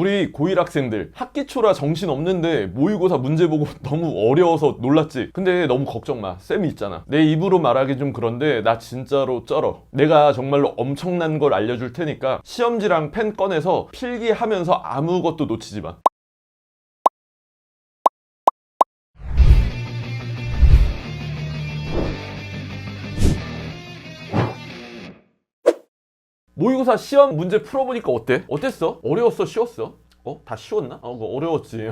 우리 고1 학생들 학기 초라 정신 없는데 모의고사 문제 보고 너무 어려워서 놀랐지? 근데 너무 걱정 마. 쌤이 있잖아. 내 입으로 말하기 좀 그런데 나 진짜로 쩔어. 내가 정말로 엄청난 걸 알려줄 테니까 시험지랑 펜 꺼내서 필기하면서 아무것도 놓치지 마. 모의고사 시험 문제 풀어보니까 어때? 어땠어? 어려웠어? 쉬웠어? 다 쉬웠나? 어려웠지.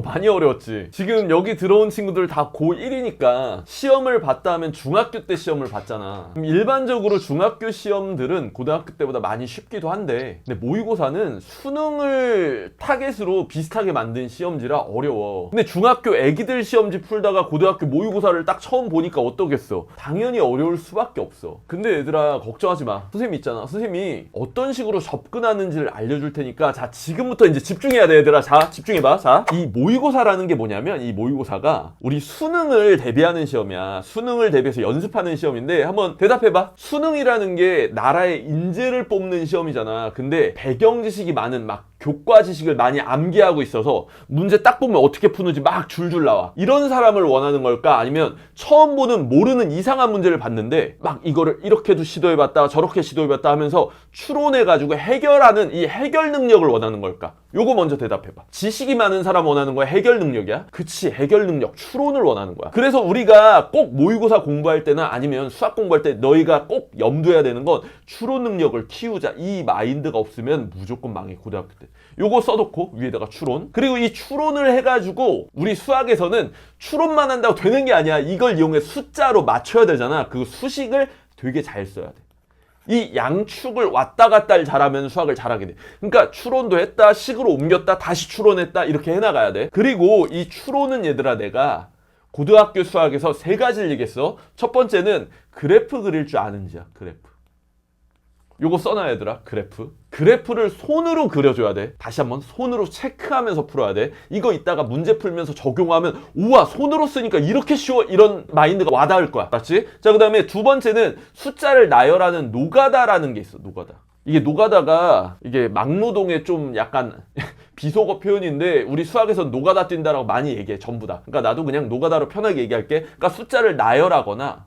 많이 어려웠지. 지금 여기 들어온 친구들 다 고1이니까 시험을 봤다 하면 중학교 때 시험을 봤잖아. 일반적으로 중학교 시험들은 고등학교 때보다 많이 쉽기도 한데, 근데 모의고사는 수능을 타겟으로 비슷하게 만든 시험지라 어려워. 근데 중학교 애기들 시험지 풀다가 고등학교 모의고사를 딱 처음 보니까 어떠겠어? 당연히 어려울 수밖에 없어. 근데 얘들아 걱정하지 마. 선생님 있잖아. 선생님이 어떤 식으로 접근하는지를 알려줄 테니까 자, 지금부터 이제 집중해야 돼, 얘들아. 자, 집중해봐. 자, 이 모의고사라는 게 뭐냐면, 이 모의고사가 우리 수능을 대비하는 시험이야. 수능을 대비해서 연습하는 시험인데, 한번 대답해봐. 수능이라는 게 나라의 인재를 뽑는 시험이잖아. 근데 배경 지식이 많은 막 교과 지식을 많이 암기하고 있어서 문제 딱 보면 어떻게 푸는지 막 줄줄 나와. 이런 사람을 원하는 걸까? 아니면 처음 보는 모르는 이상한 문제를 봤는데 막 이거를 이렇게도 시도해봤다 저렇게 시도해봤다 하면서 추론해가지고 해결하는 이 해결 능력을 원하는 걸까? 요거 먼저 대답해봐. 지식이 많은 사람 원하는 거야? 해결 능력이야? 그치, 해결 능력, 추론을 원하는 거야. 그래서 우리가 꼭 모의고사 공부할 때나 아니면 수학 공부할 때 너희가 꼭 염두해야 되는 건 추론 능력을 키우자. 이 마인드가 없으면 무조건 망해, 고등학교 때. 요거 써놓고 위에다가 추론. 그리고 이 추론을 해가지고 우리 수학에서는 추론만 한다고 되는 게 아니야. 이걸 이용해 숫자로 맞춰야 되잖아. 그 수식을 되게 잘 써야 돼. 이 양축을 왔다 갔다를 잘하면 수학을 잘하게 돼. 그러니까 추론도 했다, 식으로 옮겼다, 다시 추론했다, 이렇게 해나가야 돼. 그리고 이 추론은 얘들아, 내가 고등학교 수학에서 3가지를 얘기했어. 첫 번째는 그래프 그릴 줄 아는지야. 그래프. 요거 써놔, 얘들아. 그래프를 손으로 그려줘야 돼. 다시 한번 손으로 체크하면서 풀어야 돼. 이거 이따가 문제 풀면서 적용하면 우와, 손으로 쓰니까 이렇게 쉬워, 이런 마인드가 와닿을 거야. 맞지? 자, 그 다음에 두 번째는 숫자를 나열하는 노가다라는 게 있어. 노가다. 이게 노가다가 이게 막노동의 좀 약간 비속어 표현인데 우리 수학에서는 노가다 뛴다라고 많이 얘기해. 전부 다. 그러니까 나도 그냥 노가다로 편하게 얘기할게. 그러니까 숫자를 나열하거나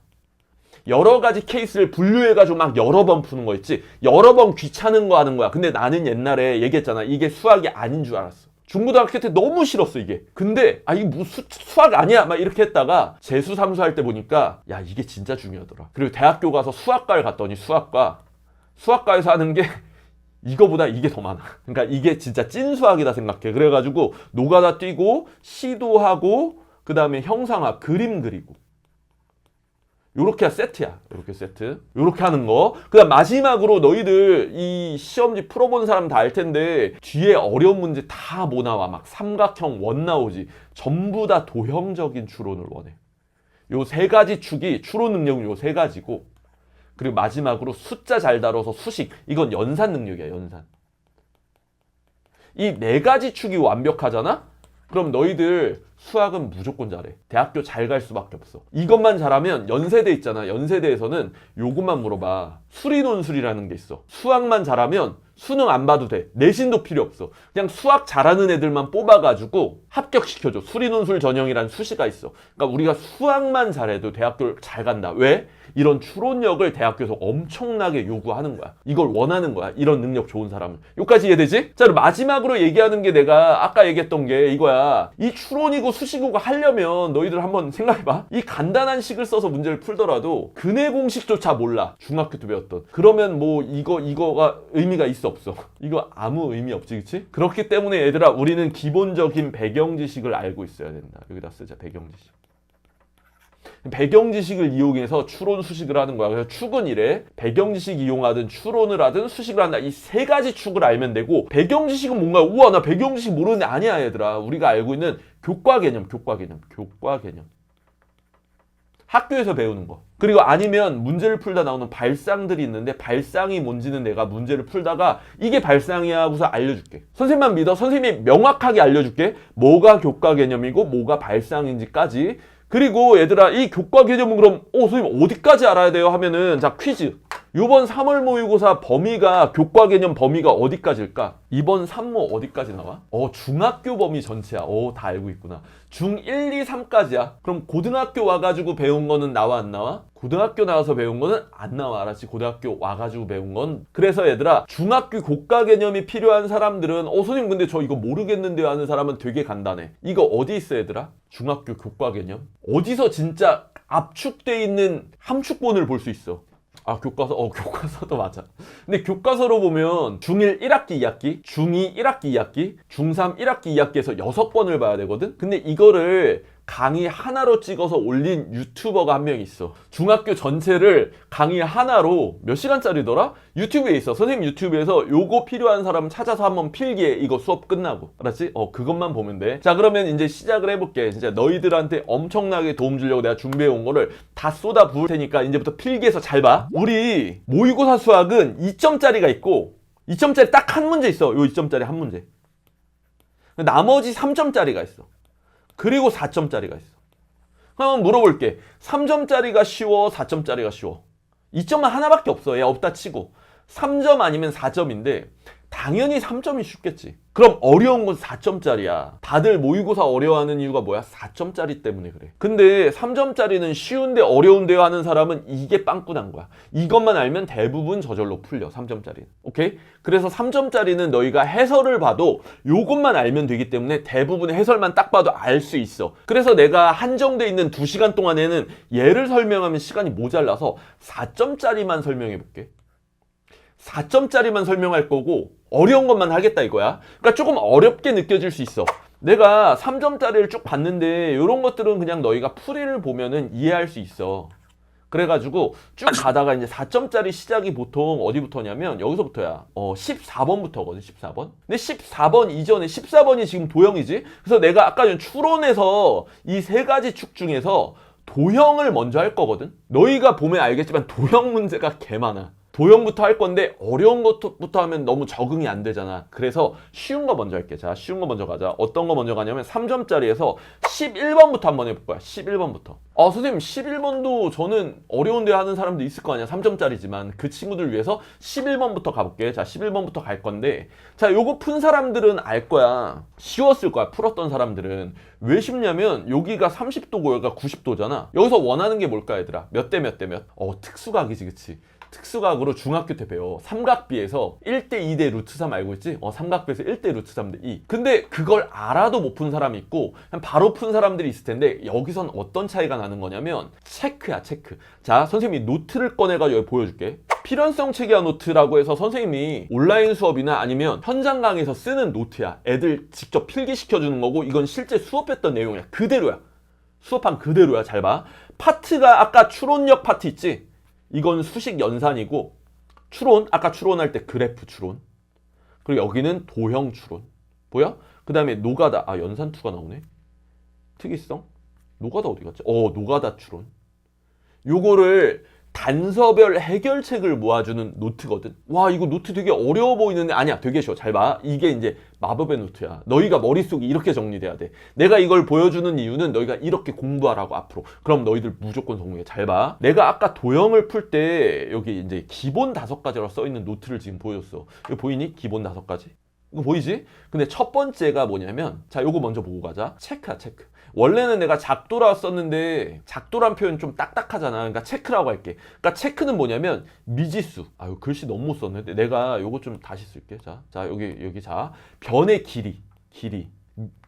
여러 가지 케이스를 분류해가지고 막 여러 번 푸는 거 있지. 여러 번 귀찮은 거 하는 거야. 근데 나는 옛날에 얘기했잖아. 이게 수학이 아닌 줄 알았어. 중고등학교 때 너무 싫었어, 이게. 근데 이게 뭐 수학 아니야 막 이렇게 했다가 재수 삼수 할 때 보니까 야, 이게 진짜 중요하더라. 그리고 대학교 가서 수학과를 갔더니 수학과에서 하는 게 이거보다 이게 더 많아. 그러니까 이게 진짜 찐 수학이다 생각해. 그래가지고 노가다 뛰고 시도하고 그 다음에 형상화, 그림 그리고 요렇게 세트야. 요렇게 세트. 요렇게 하는 거. 그 다음 마지막으로 너희들 이 시험지 풀어본 사람 다 알 텐데 뒤에 어려운 문제 다 뭐 나와. 막 삼각형, 원 나오지. 전부 다 도형적인 추론을 원해. 요 3가지 축이, 추론 능력은 요 3가지고, 그리고 마지막으로 숫자 잘 다뤄서 수식. 이건 연산 능력이야, 연산. 이 4가지 축이 완벽하잖아? 그럼 너희들 수학은 무조건 잘해. 대학교 잘 갈 수밖에 없어. 이것만 잘하면 연세대 있잖아. 연세대에서는 요것만 물어봐. 수리논술이라는 게 있어. 수학만 잘하면 수능 안 봐도 돼. 내신도 필요 없어. 그냥 수학 잘하는 애들만 뽑아가지고 합격시켜줘. 수리논술 전형이란 수시가 있어. 그러니까 우리가 수학만 잘해도 대학교를 잘 간다. 왜? 이런 추론력을 대학교에서 엄청나게 요구하는 거야. 이걸 원하는 거야. 이런 능력 좋은 사람은. 여기까지 이해되지? 자, 그럼 마지막으로 얘기하는 게 내가 아까 얘기했던 게 이거야. 이 추론이고 수식이고 하려면 너희들 한번 생각해봐. 이 간단한 식을 써서 문제를 풀더라도 근해 공식조차 몰라. 중학교 때 배웠던. 그러면 뭐 이거가 의미가 있어 없어? 이거 아무 의미 없지, 그치? 그렇기 때문에 얘들아, 우리는 기본적인 배경 지식을 알고 있어야 된다. 여기다 쓰자, 배경 지식. 배경 지식을 이용해서 추론 수식을 하는 거야. 그래서 축은 이래. 배경 지식 이용하든 추론을 하든 수식을 한다. 이 3가지 축을 알면 되고, 배경 지식은 뭔가, 우와, 나 배경 지식 모르는데. 아니야, 얘들아. 우리가 알고 있는 교과 개념. 학교에서 배우는 거. 그리고 아니면 문제를 풀다 나오는 발상들이 있는데, 발상이 뭔지는 내가 문제를 풀다가 이게 발상이야 하고서 알려줄게. 선생님만 믿어. 선생님이 명확하게 알려줄게. 뭐가 교과 개념이고 뭐가 발상인지까지. 그리고 얘들아, 이 교과 개념은 그럼 선생님 어디까지 알아야 돼요? 하면은, 자, 퀴즈. 요번 3월 모의고사 범위가 교과 개념 범위가 어디까지일까? 이번 3모 어디까지 나와? 중학교 범위 전체야. 다 알고 있구나. 중1, 2, 3까지야. 그럼 고등학교 와가지고 배운 거는 나와 안 나와? 고등학교 나와서 배운 거는 안 나와. 알았지? 고등학교 와가지고 배운 건. 그래서 얘들아, 중학교 교과 개념이 필요한 사람들은 선생님 근데 저 이거 모르겠는데요 하는 사람은 되게 간단해. 이거 어디 있어 얘들아? 중학교 교과 개념. 어디서 진짜 압축돼 있는 함축본을 볼 수 있어. 교과서? 교과서도 맞아. 근데 교과서로 보면 중1 1학기 2학기, 중2 1학기 2학기, 중3 1학기 2학기에서 6번을 봐야 되거든? 근데 이거를 강의 하나로 찍어서 올린 유튜버가 한 명 있어. 중학교 전체를 강의 하나로 몇 시간짜리더라? 유튜브에 있어. 선생님 유튜브에서 요거 필요한 사람 찾아서 한번 필기해. 이거 수업 끝나고. 알았지? 그것만 보면 돼. 자, 그러면 이제 시작을 해볼게. 진짜 너희들한테 엄청나게 도움 주려고 내가 준비해 온 거를 다 쏟아 부을 테니까 이제부터 필기해서 잘 봐. 우리 모의고사 수학은 2점짜리가 있고 2점짜리 딱 한 문제 있어. 요 2점짜리 한 문제. 나머지 3점짜리가 있어. 그리고 4점짜리가 있어. 그럼 물어볼게. 3점짜리가 쉬워? 4점짜리가 쉬워? 2점은 하나밖에 없어. 얘 없다 치고. 3점 아니면 4점인데 당연히 3점이 쉽겠지. 그럼 어려운 건 4점짜리야. 다들 모의고사 어려워하는 이유가 뭐야? 4점짜리 때문에 그래. 근데 3점짜리는 쉬운데 어려운데요 하는 사람은 이게 빵꾸난 거야. 이것만 알면 대부분 저절로 풀려. 3점짜리는. 오케이? 그래서 3점짜리는 너희가 해설을 봐도 요것만 알면 되기 때문에 대부분 해설만 딱 봐도 알 수 있어. 그래서 내가 한정돼 있는 2시간 동안에는 얘를 설명하면 시간이 모자라서 4점짜리만 설명해 볼게. 4점짜리만 설명할 거고 어려운 것만 하겠다 이거야. 그러니까 조금 어렵게 느껴질 수 있어. 내가 3점짜리를 쭉 봤는데 이런 것들은 그냥 너희가 풀이를 보면은 이해할 수 있어. 그래가지고 쭉 가다가 이제 4점짜리 시작이 보통 어디부터냐면 여기서부터야. 14번부터거든. 14번. 근데 14번 이전에 14번이 지금 도형이지. 그래서 내가 아까 전 추론에서 이 세 가지 축 중에서 도형을 먼저 할 거거든. 너희가 보면 알겠지만 도형 문제가 개 많아. 도형부터 할 건데 어려운 것부터 하면 너무 적응이 안 되잖아. 그래서 쉬운 거 먼저 할게. 자, 쉬운 거 먼저 가자. 어떤 거 먼저 가냐면 3점짜리에서 11번부터 한번 해볼 거야. 11번부터. 선생님 11번도 저는 어려운데 하는 사람도 있을 거 아니야. 3점짜리지만 그 친구들 위해서 11번부터 가볼게. 자, 11번부터 갈 건데 자, 요거 푼 사람들은 알 거야. 쉬웠을 거야. 풀었던 사람들은. 왜 쉽냐면 여기가 30도고 여기가 90도잖아. 여기서 원하는 게 뭘까 얘들아? 몇 대 몇 대 몇? 특수각이지 그치? 특수각으로 중학교 때 배워. 삼각비에서 1대 2대 루트 3 알고 있지? 삼각비에서 1대 루트 3대 2. 근데 그걸 알아도 못 푼 사람이 있고 그냥 바로 푼 사람들이 있을 텐데 여기선 어떤 차이가 나는 거냐면 체크야 체크. 자, 선생님이 노트를 꺼내가지고 여기 보여줄게. 필연성 체계화 노트라고 해서 선생님이 온라인 수업이나 아니면 현장 강의에서 쓰는 노트야. 애들 직접 필기시켜주는 거고 이건 실제 수업했던 내용이야. 그대로야. 수업한 그대로야. 잘 봐. 파트가 아까 추론력 파트 있지? 이건 수식 연산이고 추론, 아까 추론할 때 그래프 추론. 그리고 여기는 도형 추론. 보여? 그 다음에 노가다. 연산2가 나오네. 특이성? 노가다 어디 갔지? 노가다 추론. 요거를 단서별 해결책을 모아주는 노트거든. 와, 이거 노트 되게 어려워 보이는데 아니야, 되게 쉬워. 잘 봐. 이게 이제 마법의 노트야. 너희가 머릿속이 이렇게 정리돼야 돼. 내가 이걸 보여주는 이유는 너희가 이렇게 공부하라고 앞으로. 그럼 너희들 무조건 성공해. 잘 봐. 내가 아까 도형을 풀 때 여기 이제 기본 5가지라고 써있는 노트를 지금 보여줬어. 이거 보이니? 기본 5가지. 이거 보이지? 근데 첫 번째가 뭐냐면 자, 요거 먼저 보고 가자. 체크야 체크. 원래는 내가 작도라 썼는데 작도란 표현 좀 딱딱하잖아. 그러니까 체크라고 할게. 그러니까 체크는 뭐냐면 미지수. 이거 글씨 너무 못 썼는데 내가 요거 좀 다시 쓸게. 자 여기 자 변의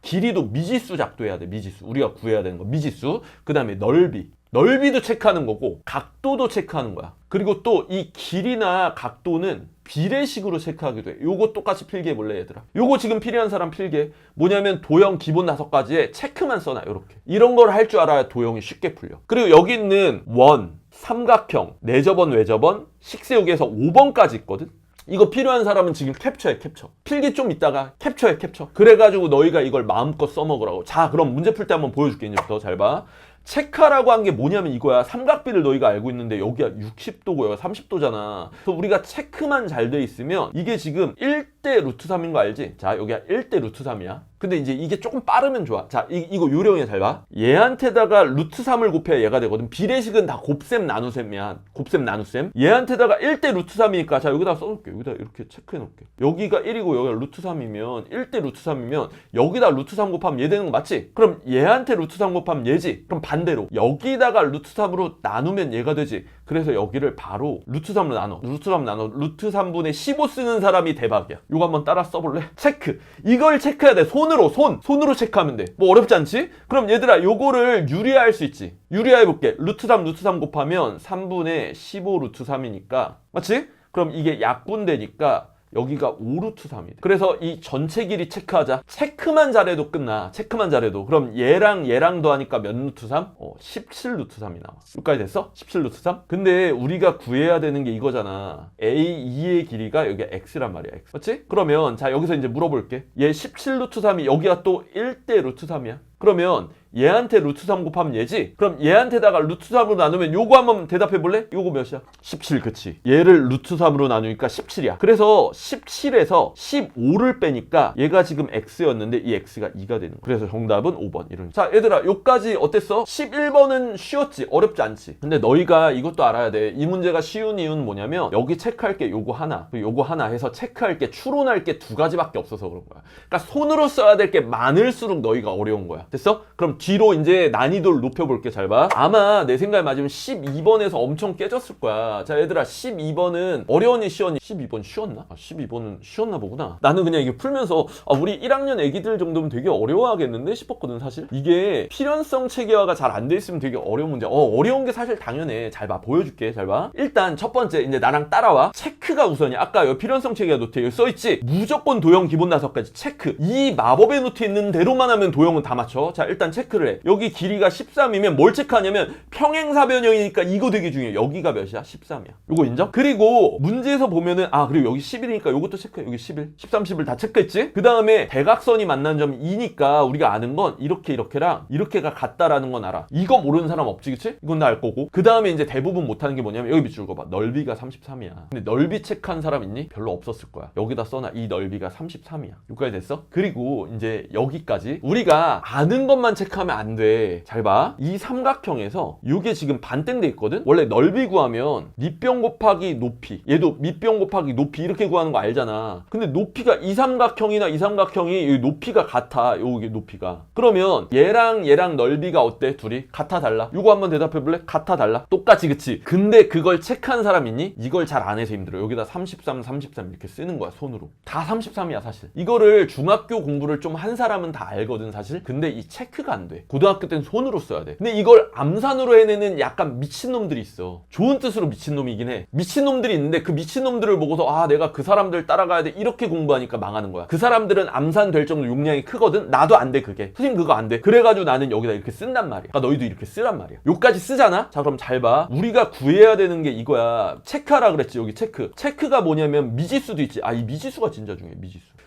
길이도 미지수 작도해야 돼. 미지수. 우리가 구해야 되는 거 미지수. 그 다음에 넓이도 체크하는 거고 각도도 체크하는 거야. 그리고 또 이 길이나 각도는 비례식으로 체크하기도 해. 요거 똑같이 필기해 볼래 얘들아? 요거 지금 필요한 사람 필기해. 뭐냐면 도형 기본 5가지에 체크만 써놔. 요렇게. 이런 걸 할 줄 알아야 도형이 쉽게 풀려. 그리고 여기 있는 원, 삼각형, 내접원, 외접원, 식세우기에서 5번까지 있거든. 이거 필요한 사람은 지금 캡처해 캡처. 필기 좀 있다가 캡처해 캡처. 그래가지고 너희가 이걸 마음껏 써먹으라고. 자, 그럼 문제 풀 때 한번 보여줄게. 이제부터 잘 봐. 체카라고 한 게 뭐냐면 이거야. 삼각비를 너희가 알고 있는데 여기가 60도고 여기가 30도잖아. 그래서 우리가 체크만 잘 돼 있으면 이게 지금 1대 루트 3인 거 알지? 자, 여기가 1대 루트 3이야. 근데 이제 이게 조금 빠르면 좋아. 자, 이거 요령에 잘 봐. 얘한테다가 루트 3을 곱해야 얘가 되거든. 비례식은 다 곱셈 나누셈이야. 곱셈 나누셈. 얘한테다가 1대 루트 3이니까 자, 여기다 써놓을게. 여기다 이렇게 체크해 놓을게. 여기가 1이고 여기가 루트 3이면 1대 루트 3이면 여기다 루트 3 곱하면 얘 되는 거 맞지? 그럼 얘한테 루트 3 곱하면 얘지. 그럼 반대로 여기다가 루트 3으로 나누면 얘가 되지. 그래서 여기를 바로 루트 3으로 나눠. 루트 3 나눠. 루트 3분의 15 쓰는 사람이 대박이야. 이거 한번 따라 써볼래? 체크. 이걸 체크해야 돼. 손으로 체크하면 돼. 뭐 어렵지 않지? 그럼 얘들아 요거를 유리화할 수 있지. 유리화해볼게. 루트 3 곱하면 3분의 15 루트 3이니까 맞지? 그럼 이게 약분되니까 여기가 5루트 3이 돼. 그래서 이 전체 길이 체크하자. 체크만 잘해도 끝나. 체크만 잘해도. 그럼 얘랑 더하니까 몇 루트 3? 17루트 3이 나와. 여기까지 됐어? 17루트 3? 근데 우리가 구해야 되는 게 이거잖아. A2의 길이가 여기가 x란 말이야. x. 맞지? 그러면 자 여기서 이제 물어볼게. 얘 17루트 3이 여기가 또 1대 루트 3이야. 그러면 얘한테 루트 3 곱하면 얘지? 그럼 얘한테다가 루트 3으로 나누면 요거 한번 대답해 볼래? 요거 몇이야? 17, 그치? 얘를 루트 3으로 나누니까 17이야. 그래서 17에서 15를 빼니까 얘가 지금 x였는데 이 x가 2가 되는 거야. 그래서 정답은 5번. 이런. 자, 얘들아, 요까지 어땠어? 11번은 쉬웠지? 어렵지 않지? 근데 너희가 이것도 알아야 돼. 이 문제가 쉬운 이유는 뭐냐면 여기 체크할 게 요거 하나, 그리고 요거 하나 해서 체크할 게 추론할 게 두 가지밖에 없어서 그런 거야. 그러니까 손으로 써야 될 게 많을수록 너희가 어려운 거야. 됐어? 그럼 뒤로 이제 난이도를 높여볼게. 잘 봐. 아마 내 생각에 맞으면 12번에서 엄청 깨졌을 거야. 자, 얘들아, 12번은 어려우니 쉬웠니? 12번 쉬웠나? 12번은 쉬웠나 보구나. 나는 그냥 이게 풀면서 우리 1학년 애기들 정도면 되게 어려워하겠는데 싶었거든. 사실 이게 필연성 체계화가 잘 안 돼 있으면 되게 어려운 문제야. 어려운 게 사실 당연해. 잘 봐. 보여줄게. 잘 봐. 일단 첫 번째 이제 나랑 따라와. 체크가 우선이야. 아까 여기 필연성 체계화 노트에 여기 써있지? 무조건 도형 기본 나서까지 체크. 이 마법의 노트에 있는 대로만 하면 도형은 다 맞춰. 자, 일단 체크를 해. 여기 길이가 13이면 뭘 체크하냐면 평행사변형이니까 이거 되게 중요해. 여기가 몇이야? 13이야. 이거 인정? 그리고 문제에서 보면은 그리고 여기 11이니까 이것도 체크해. 여기 11, 13, 11 다 체크했지? 그 다음에 대각선이 만난 점이 2니까 우리가 아는 건 이렇게랑 이렇게가 같다라는 건 알아. 이거 모르는 사람 없지, 그치? 이건 나 알 거고. 그 다음에 이제 대부분 못하는 게 뭐냐면 여기 밑줄 거 봐. 넓이가 33이야. 근데 넓이 체크한 사람 있니? 별로 없었을 거야. 여기다 써놔. 이 넓이가 33이야. 여기까지 됐어? 그리고 이제 여기까지 우리가 아는 것만 체크하면 안 돼. 잘 봐. 이 삼각형에서 이게 지금 반땡돼 있거든? 원래 넓이 구하면 밑변 곱하기 높이, 얘도 밑변 곱하기 높이 이렇게 구하는 거 알잖아. 근데 높이가 이 삼각형이 높이가 같아. 여기 높이가. 그러면 얘랑 넓이가 어때? 둘이 같아 달라? 이거 한번 대답해 볼래? 같아 달라? 똑같이, 그치? 근데 그걸 체크한 사람 있니? 이걸 잘 안 해서 힘들어. 여기다 33 이렇게 쓰는 거야, 손으로. 다 33이야 사실. 이거를 중학교 공부를 좀 한 사람은 다 알거든 사실. 근데 이 체크가 안 돼. 고등학교 때는 손으로 써야 돼. 근데 이걸 암산으로 해내는 약간 미친놈들이 있어. 좋은 뜻으로 미친놈이긴 해. 미친놈들이 있는데 그 미친놈들을 보고서 내가 그 사람들 따라가야 돼 이렇게 공부하니까 망하는 거야. 그 사람들은 암산 될 정도 용량이 크거든. 나도 안 돼 그게. 선생님 그거 안 돼. 그래가지고 나는 여기다 이렇게 쓴단 말이야. 그러니까 너희도 이렇게 쓰란 말이야. 요까지 쓰잖아? 자, 그럼 잘 봐. 우리가 구해야 되는 게 이거야. 체크하라 그랬지. 여기 체크. 체크가 뭐냐면 미지수도 있지. 이 미지수가 진짜 중요해.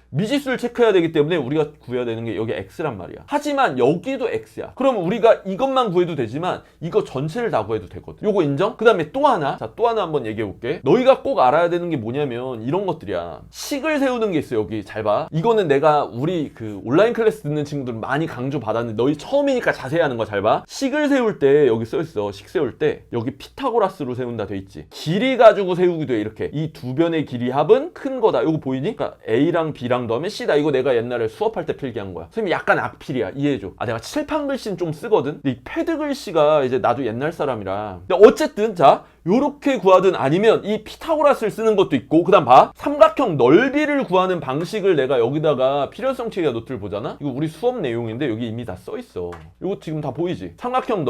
미지수를 체크해야 되기 때문에 우리가 구해야 되는 게 여기 x란 말이야. 하지만 여기도 x야. 그럼 우리가 이것만 구해도 되지만 이거 전체를 다 구해도 되거든. 요거 인정? 그 다음에 또 하나. 자, 또 하나 한번 얘기해 볼게. 너희가 꼭 알아야 되는 게 뭐냐면 이런 것들이야. 식을 세우는 게 있어. 여기 잘 봐. 이거는 내가 우리 그 온라인 클래스 듣는 친구들 많이 강조 받았는데 너희 처음이니까 자세히 하는 거 잘 봐. 식을 세울 때 여기 써있어. 식 세울 때 여기 피타고라스로 세운다 돼 있지. 길이 가지고 세우기도 해. 이렇게 이 두 변의 길이 합은 큰 거다. 요거 보이니? 그러니까 A랑 B랑 넣으면 C다. 이거 내가 옛날에 수업할 때 필기한 거야. 선생님 약간 악필이야. 이해해줘. 내가 칠판 글씨는 좀 쓰거든. 근데 이 패드 글씨가 이제 나도 옛날 사람이라. 근데 어쨌든 자, 요렇게 구하든 아니면 이 피타고라스를 쓰는 것도 있고, 그 다음 봐. 삼각형 넓이를 구하는 방식을 내가 여기다가 필연성 체계화 노트를 보잖아? 이거 우리 수업 내용인데 여기 이미 다 써있어. 이거 지금 다 보이지? 삼각형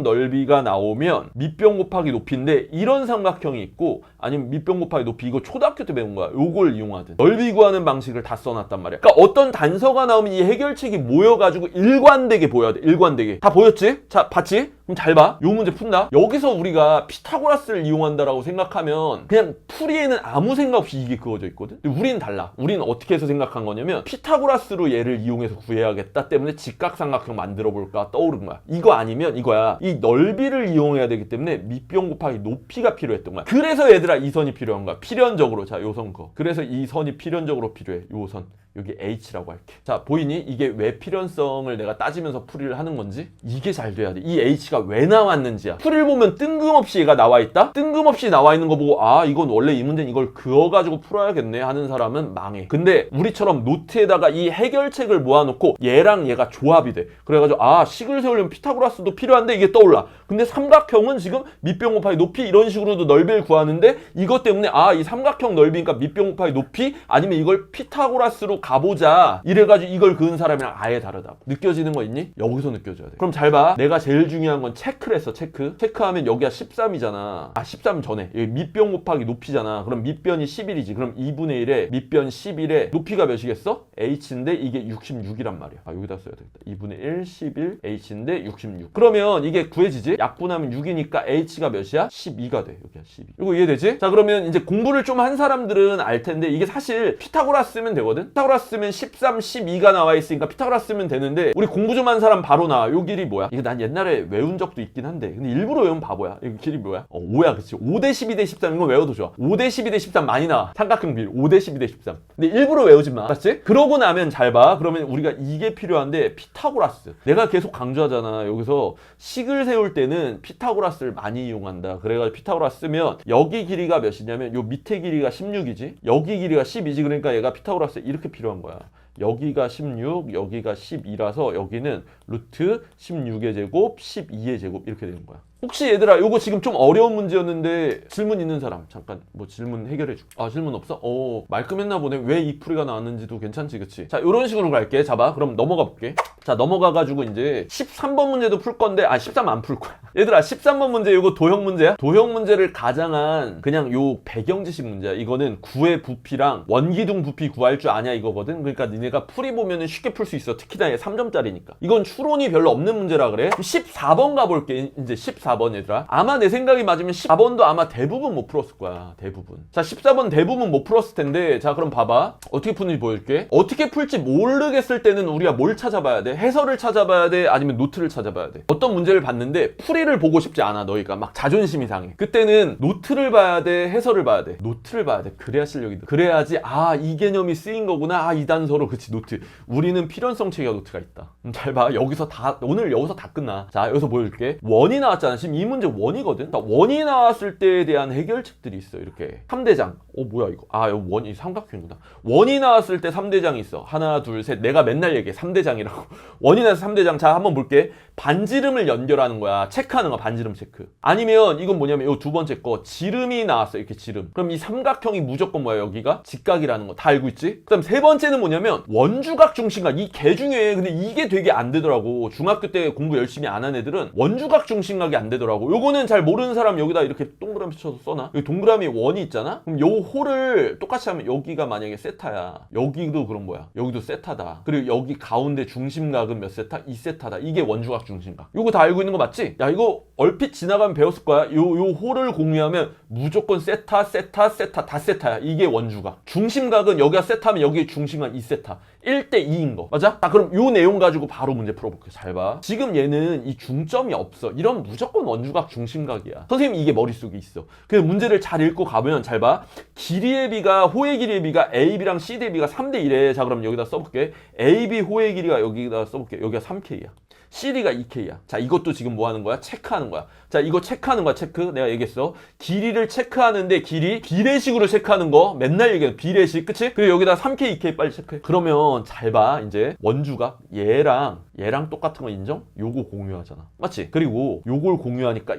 넓이가 나오면 밑변 곱하기 높이인데 이런 삼각형이 있고 아니면 밑변 곱하기 높이, 이거 초등학교 때 배운 거야. 요걸 이용하든. 넓이 구하는 방식을 다 써놨단 말이야. 그러니까 어떤 단서가 나오면 이 해결책이 모여가지고 일관되게 보여야 돼. 일관되게. 다 보였지? 자, 봤지? 그럼 잘 봐. 요 문제 푼다. 여기서 우리가 피타고라스를 이용한다라고 생각하면 그냥 풀이에는 아무 생각 없이 이게 그어져 있거든. 근데 우리는 달라. 우리는 어떻게 해서 생각한 거냐면 피타고라스로 얘를 이용해서 구해야겠다 때문에 직각삼각형 만들어 볼까 떠오른 거야. 이거 아니면 이거야. 이 넓이를 이용해야 되기 때문에 밑변 곱하기 높이가 필요했던 거야. 그래서 얘들아 이 선이 필요한 거야. 필연적으로. 자, 요 선 거. 그래서 이 선이 필연적으로 필요해. 요 선. 여기 H라고 할게. 자, 보이니? 이게 왜 필연성을 내가 따지면서 풀이를 하는 건지? 이게 잘 돼야 돼. 이 H가 왜 나왔는지야. 풀이를 보면 뜬금없이 얘가 나와 있다? 뜬금없이 나와 있는 거 보고 아, 이건 원래 이 문제는 이걸 그어가지고 풀어야겠네 하는 사람은 망해. 근데 우리처럼 노트에다가 이 해결책을 모아놓고 얘랑 얘가 조합이 돼. 그래가지고 아, 식을 세우려면 피타고라스도 필요한데 이게 떠올라. 근데 삼각형은 지금 밑변 곱하기 높이 이런 식으로도 넓이를 구하는데 이것 때문에 아, 이 삼각형 넓이니까 밑변 곱하기 높이 아니면 이걸 피타고라스로 가보자 이래가지고 이걸 그은 사람이랑 아예 다르다고. 느껴지는 거 있니? 여기서 느껴져야 돼. 그럼 잘 봐. 내가 제일 중요한 건 체크를 했어. 체크하면 여기가 13이잖아. 아, 13 전에 여기 밑변 곱하기 높이잖아. 그럼 밑변이 11이지. 그럼 2분의 1에 밑변 11에 높이가 몇이겠어? H인데 이게 66이란 말이야. 아, 여기다 써야 되겠다. 2분의 1, 11, H인데 66. 그러면 이게 구해지지? 약분하면 6이니까 H가 몇이야? 12가 돼. 여기야 12. 이거 이해되지? 자, 그러면 이제 공부를 좀 한 사람들은 알 텐데 이게 사실 피타고라스 쓰면 되거든? 피타고라스 쓰면 13, 12가 나와 있으니까 피타고라스 쓰면 되는데 우리 공부 좀 한 사람 바로 나와. 요 길이 뭐야? 이거 난 옛날에 외운 적도 있긴 한데 근데 일부러 외우면 바보야. 이거 길이 뭐야? 5야. 그치? 5대 12대 13 이건 외워도 좋아. 5대 12대 13 많이 나와. 삼각형 비율 5대 12대 13. 근데 일부러 외우지 마. 알았지? 그러고 나면 잘 봐. 그러면 우리가 이게 필요한데 피타고라스. 내가 계속 강조하잖아. 여기서 식을 세울 때는 피타고라스를 많이 이용한다. 그래가지고 피타고라스 쓰면 여기 길이가 몇이냐면 요 밑에 길이가 16이지. 여기 길이가 10이지. 그러니까 얘가 피타고라스 이렇게 필요한 거야. 여기가 16, 여기가 12라서 여기는 루트 16의 제곱, 12의 제곱 이렇게 되는 거야. 혹시 얘들아 요거 지금 좀 어려운 문제였는데 질문 있는 사람 잠깐 뭐 질문 해결해 줘. 아, 질문 없어? 말끔했나 보네. 왜 이 풀이가 나왔는지도 괜찮지, 그치? 자, 요런 식으로 갈게. 잡아. 그럼 넘어가 볼게. 자, 넘어가가지고 이제 13번 문제도 풀 건데 13 안 풀 거야. 얘들아 13번 문제 요거 도형 문제야? 도형 문제를 가장한 그냥 요 배경지식 문제야. 이거는 구의 부피랑 원기둥 부피 구할 줄 아냐 이거거든. 그러니까 니네가 풀이 보면은 쉽게 풀 수 있어. 특히나 얘 3점짜리니까. 이건 추론이 별로 없는 문제라 그래. 14번 가볼게. 이제 14번 얘들아. 아마 내 생각이 맞으면 14번도 아마 대부분 못 풀었을 거야. 대부분. 자, 14번 대부분 못 풀었을 텐데 자, 그럼 봐봐. 어떻게 푸는지 보여줄게. 어떻게 풀지 모르겠을 때는 우리가 뭘 찾아봐야 돼? 해설을 찾아봐야 돼? 아니면 노트를 찾아봐야 돼? 어떤 문제를 봤는데 풀이를 보고 싶지 않아. 너희가 막 자존심이 상해. 그때는 노트를 봐야 돼? 해설을 봐야 돼? 노트를 봐야 돼. 그래야 실력이 돼. 그래야지 아, 이 개념이 쓰인 거구나. 아, 이 단서로. 그치, 노트. 우리는 필연성 체계와 노트가 있다. 잘 봐. 여기서 다 오늘 여기서 다 끝나. 자, 여기서 보여줄게. 원이 나왔잖아. 지금 이 문제 원이거든. 원이 나왔을 때에 대한 해결책들이 있어. 이렇게 3대장. 뭐야 이거? 아, 이거 원이 삼각형이구나. 원이 나왔을 때 3대장이 있어. 하나, 둘, 셋. 내가 맨날 얘기해. 3대장이라고. 원이 나와서 3대장. 자, 한번 볼게. 반지름을 연결하는 거야. 체크하는 거야. 반지름 체크. 아니면 이건 뭐냐면 이 두 번째 거 지름이 나왔어. 이렇게 지름. 그럼 이 삼각형이 무조건 뭐야? 여기가 직각이라는 거 다 알고 있지? 그다음 세 번째는 뭐냐면 원주각 중심각. 이 개 중에 근데 이게 되게 안 되더라고. 중학교 때 공부 열심히 안 한 애들은 원주각 중심각이 안 되더라고. 요거는 잘 모르는 사람 여기다 이렇게 동그라미 쳐서 써놔. 여기 동그라미 원이 있잖아. 그럼 요 홀을 똑같이 하면 여기가 만약에 세타야. 여기도 그럼 뭐야? 여기도 세타다. 그리고 여기 가운데 중심각은 몇 세타? 2세타다. 이게 원주각 중심각. 요거 다 알고 있는 거 맞지? 야, 이거 얼핏 지나가면 배웠을 거야. 요 홀을 공유하면 무조건 세타, 세타, 세타 다 세타야. 이게 원주각. 중심각은 여기가 세타면 여기 중심각 2세타. 1대 2인 거. 맞아? 자, 그럼 요 내용 가지고 바로 문제 풀어볼게. 잘 봐. 지금 얘는 이 중점이 없어. 이런 무조건 원주각 중심각이야. 선생님 이게 머릿속에 있어. 그래서 문제를 잘 읽고 가보면 잘 봐. 길이의 비가 호의 길이의 비가 AB랑 CD의 비가 3대 1에 자, 그럼 여기다 써볼게. AB 호의 길이가 여기다 써볼게. 여기가 3K야. CD가 2K야. 자, 이것도 지금 뭐 하는 거야? 체크하는 거야. 자, 이거 체크하는 거야. 체크. 내가 얘기했어. 길이를 체크하는데 길이 비례식으로 체크하는 거 맨날 얘기해. 비례식. 그치? 그리고 여기다 3K, 2K 빨리 체크해. 그러면 잘 봐. 이제 원주각 얘랑 똑같은 거 인정? 요거 공유하잖아. 맞지? 그리고 요걸 공유하니까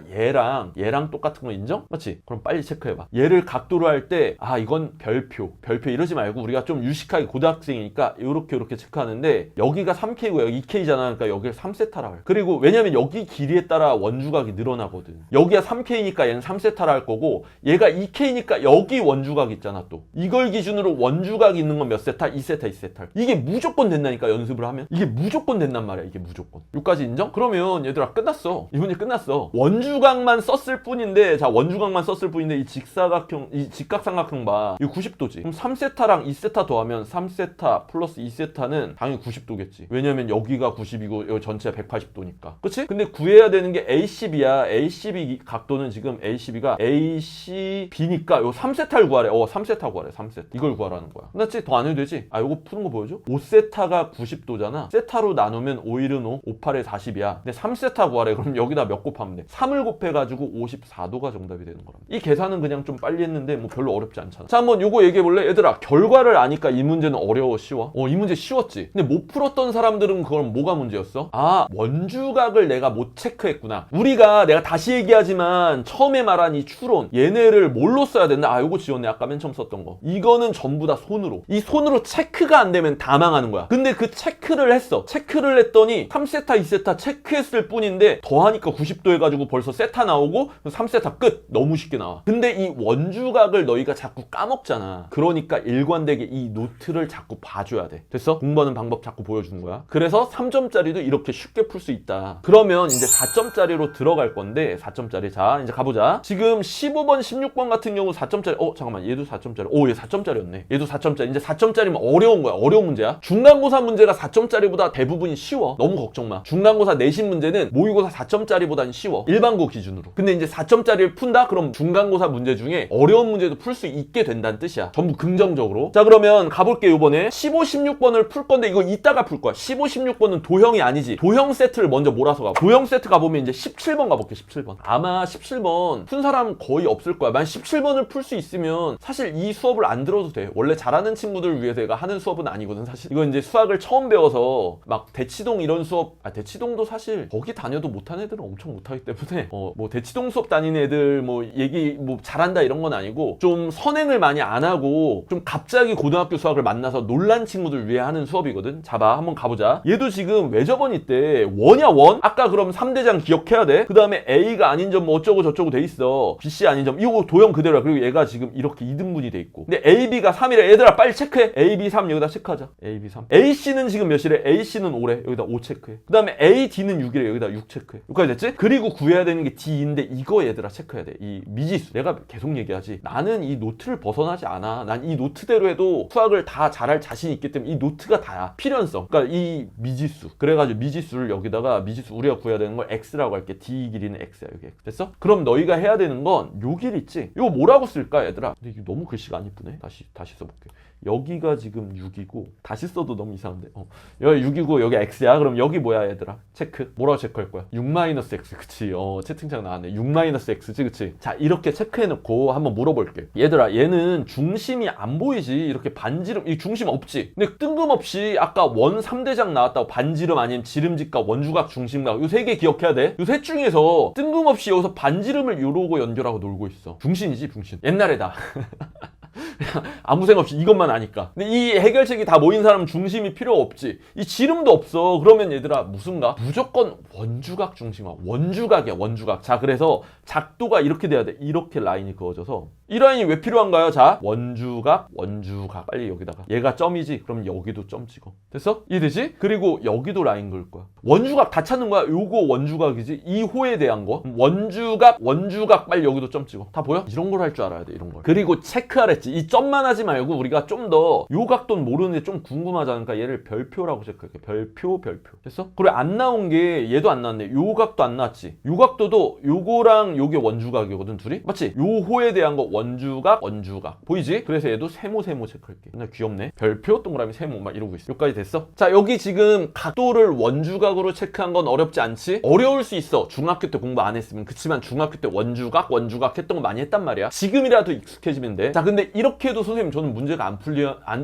얘랑 똑같은 거 인정? 맞지? 그럼 빨리 체크해봐. 얘를 각도로 할 때 아, 이건 별표 이러지 말고 우리가 좀 유식하게 고등학생이니까 요렇게 체크하는데 여기가 3K고 여기 2K잖아. 그러니까 여기를 3 3세타라. 그리고 왜냐면 여기 길이에 따라 원주각이 늘어나거든. 여기가 3K니까 얘는 3세타라 할 거고, 얘가 2K니까 여기 원주각 있잖아. 또 이걸 기준으로 원주각 있는 건 몇 세타? 2세타 2세타. 이게 무조건 된다니까. 연습을 하면 이게 무조건 된단 말이야. 이게 무조건. 여기까지 인정? 그러면 얘들아 끝났어. 이 문제 끝났어. 원주각만 썼을 뿐인데, 자 원주각만 썼을 뿐인데 이 직사각형, 이 직각삼각형 봐. 이거 90도지. 그럼 3세타랑 2세타 더하면 3세타 플러스 2세타는 당연히 90도겠지. 왜냐면 여기가 90이고 여기 전체가 180도니까. 그치? 근데 구해야 되는 게 ACB야. ACB 각도는 지금 ACB가 ACB니까 요 3세타를 구하래. 3세타 구하래. 3세타. 이걸 구하라는 거야. 끝났지? 더 안 해도 되지? 아, 요거 푸는 거 보여줘? 5세타가 90도잖아. 세타로 나누면 5일은 5, 58에 40이야. 근데 3세타 구하래. 그럼 여기다 몇 곱하면 돼? 3을 곱해가지고 54도가 정답이 되는 거랍니다. 이 계산은 그냥 좀 빨리 했는데 뭐 별로 어렵지 않잖아. 자, 한번 요거 얘기해볼래? 얘들아, 결과를 아니까 이 문제는 어려워, 쉬워? 이 문제 쉬웠지? 근데 못 풀었던 사람들은 그럼 뭐가 문제였어? 아, 원주각을 내가 못 체크했구나. 우리가 내가 다시 얘기하지만 처음에 말한 이 추론, 얘네를 뭘로 써야 된다? 아, 요거 지웠네. 아까 맨 처음 썼던 거. 이거는 전부 다 손으로. 이 손으로 체크가 안 되면 다 망하는 거야. 근데 그 체크를 했어. 체크를 했더니 3세타, 2세타 체크했을 뿐인데 더하니까 90도 해가지고 벌써 세타 나오고 3세타 끝. 너무 쉽게 나와. 근데 이 원주각을 너희가 자꾸 까먹잖아. 그러니까 일관되게 이 노트를 자꾸 봐줘야 돼. 됐어? 공부하는 방법 자꾸 보여주는 거야. 그래서 3점짜리도 이렇게 쉽게 풀 수 있다. 그러면 이제 4점짜리로 들어갈 건데, 4점짜리. 자, 이제 가보자. 지금 15번, 16번 같은 경우 4점짜리. 잠깐만. 얘도 4점짜리. 얘 4점짜리였네. 얘도 4점짜리. 이제 4점짜리면 어려운 거야. 어려운 문제야. 중간고사 문제가 4점짜리보다 대부분이 쉬워. 너무 걱정 마. 중간고사 내신 문제는 모의고사 4점짜리보다는 쉬워. 일반고 기준으로. 근데 이제 4점짜리를 푼다? 그럼 중간고사 문제 중에 어려운 문제도 풀 수 있게 된다는 뜻이야. 전부 긍정적으로. 자, 그러면 가볼게. 요번에 15, 16번을 풀 건데 이거 이따가 풀 거야. 15, 16번은 도형이 아니지. 도형 세트를 먼저 몰아서 가. 도형 세트 가보면 이제 17번 가볼게. 17번. 아마 17번 푼 사람 거의 없을 거야. 만약 17번을 풀 수 있으면 사실 이 수업을 안 들어도 돼. 원래 잘하는 친구들을 위해서 내가 하는 수업은 아니거든, 사실. 이거 이제 수학을 처음 배워서 막 대치동 이런 수업, 대치동도 사실 거기 다녀도 못한 애들은 엄청 못하기 때문에 뭐 대치동 수업 다니는 애들 뭐 얘기 뭐 잘한다 이런 건 아니고, 좀 선행을 많이 안 하고 좀 갑자기 고등학교 수학을 만나서 놀란 친구들 위해 하는 수업이거든. 자봐, 한번 가보자. 얘도 지금 외접원이 때 원이야, 원? 아까 그럼 3대장 기억해야 돼. 그 다음에 A가 아닌 점 뭐 어쩌고 저쩌고 돼 있어. BC 아닌 점 이거 도형 그대로야. 그리고 얘가 지금 이렇게 이등분이 돼 있고, 근데 AB가 3이래. 얘들아 빨리 체크해. AB 3 여기다 체크하자. AB 3. AC는 지금 몇이래? AC는 5래. 여기다 5 체크해. 그 다음에 AD는 6이래. 여기다 6 체크해. 여기까지 됐지? 그리고 구해야 되는 게 D인데 이거 얘들아 체크해야 돼. 이 미지수. 내가 계속 얘기하지. 나는 이 노트를 벗어나지 않아. 난 이 노트대로 해도 수학을 다 잘할 자신 있기 때문에 이 노트가 다야. 필연성. 그러니까 이 미지수. 그래가지고 미지수를 여기다가, 미지수 우리가 구해야 되는 걸 X라고 할게. D 길이는 X야. 여기. 됐어? 그럼 너희가 해야 되는 건 요 길 있지? 이거 뭐라고 쓸까 얘들아? 근데 이게 너무 글씨가 안 이쁘네. 다시 써볼게. 여기가 지금 6이고, 다시 써도 너무 이상한데. 여기 6이고 여기 X야. 그럼 여기 뭐야 얘들아? 체크. 뭐라고 체크할 거야? 6-X. 그치. 채팅창 나왔네. 6-X지. 그치. 자, 이렇게 체크해놓고 한번 물어볼게. 얘들아, 얘는 중심이 안 보이지? 이렇게 반지름, 이 중심 없지? 근데 뜬금없이 아까 원 3대장 나왔다고 반지름 아니면 지름직각, 원주각, 중심각 요 세 개 기억해야 돼. 요 셋 중에서 뜬금없이 여기서 반지름을 요러고 연결하고 놀고 있어. 중심이지, 중심. 옛날에다. 아무 생각 없이 이것만 아니까. 근데 이 해결책이 다 모인 사람은 중심이 필요 없지. 이 지름도 없어. 그러면 얘들아 무슨가? 무조건 원주각 중심화. 원주각이야, 원주각. 자, 그래서 작도가 이렇게 돼야 돼. 이렇게 라인이 그어져서. 이 라인이 왜 필요한가요? 자, 원주각, 원주각. 빨리 여기다가. 얘가 점이지? 그럼 여기도 점 찍어. 됐어? 이해되지? 그리고 여기도 라인 그을 거야. 원주각 다 찾는 거야. 요거 원주각이지? 이 호에 대한 거. 원주각, 원주각. 빨리 여기도 점 찍어. 다 보여? 이런 걸 할 줄 알아야 돼. 이런 걸. 그리고 체크하랬지. 이 점만 하지 말고 우리가 좀 더 요 각도는 모르는데 좀 궁금하잖아. 얘를 별표라고 체크할게. 별표. 됐어? 그리고 안 나온 게 얘도 안 나왔네. 요 각도 안 나왔지? 요 각도도 요거랑 요게 원주각이거든, 둘이? 맞지? 요 호에 대한 거 원주각. 보이지? 그래서 얘도 세모 체크할게. 근데 귀엽네. 별표, 동그라미, 세모 막 이러고 있어. 여기까지 됐어? 자, 여기 지금 각도를 원주각으로 체크한 건 어렵지 않지? 어려울 수 있어. 중학교 때 공부 안 했으면. 그치만 중학교 때 원주각 했던 거 많이 했단 말이야. 지금이라도 익숙해지면 돼. 자, 근데 이렇게 이렇게 해도 선생님 저는 문제가 안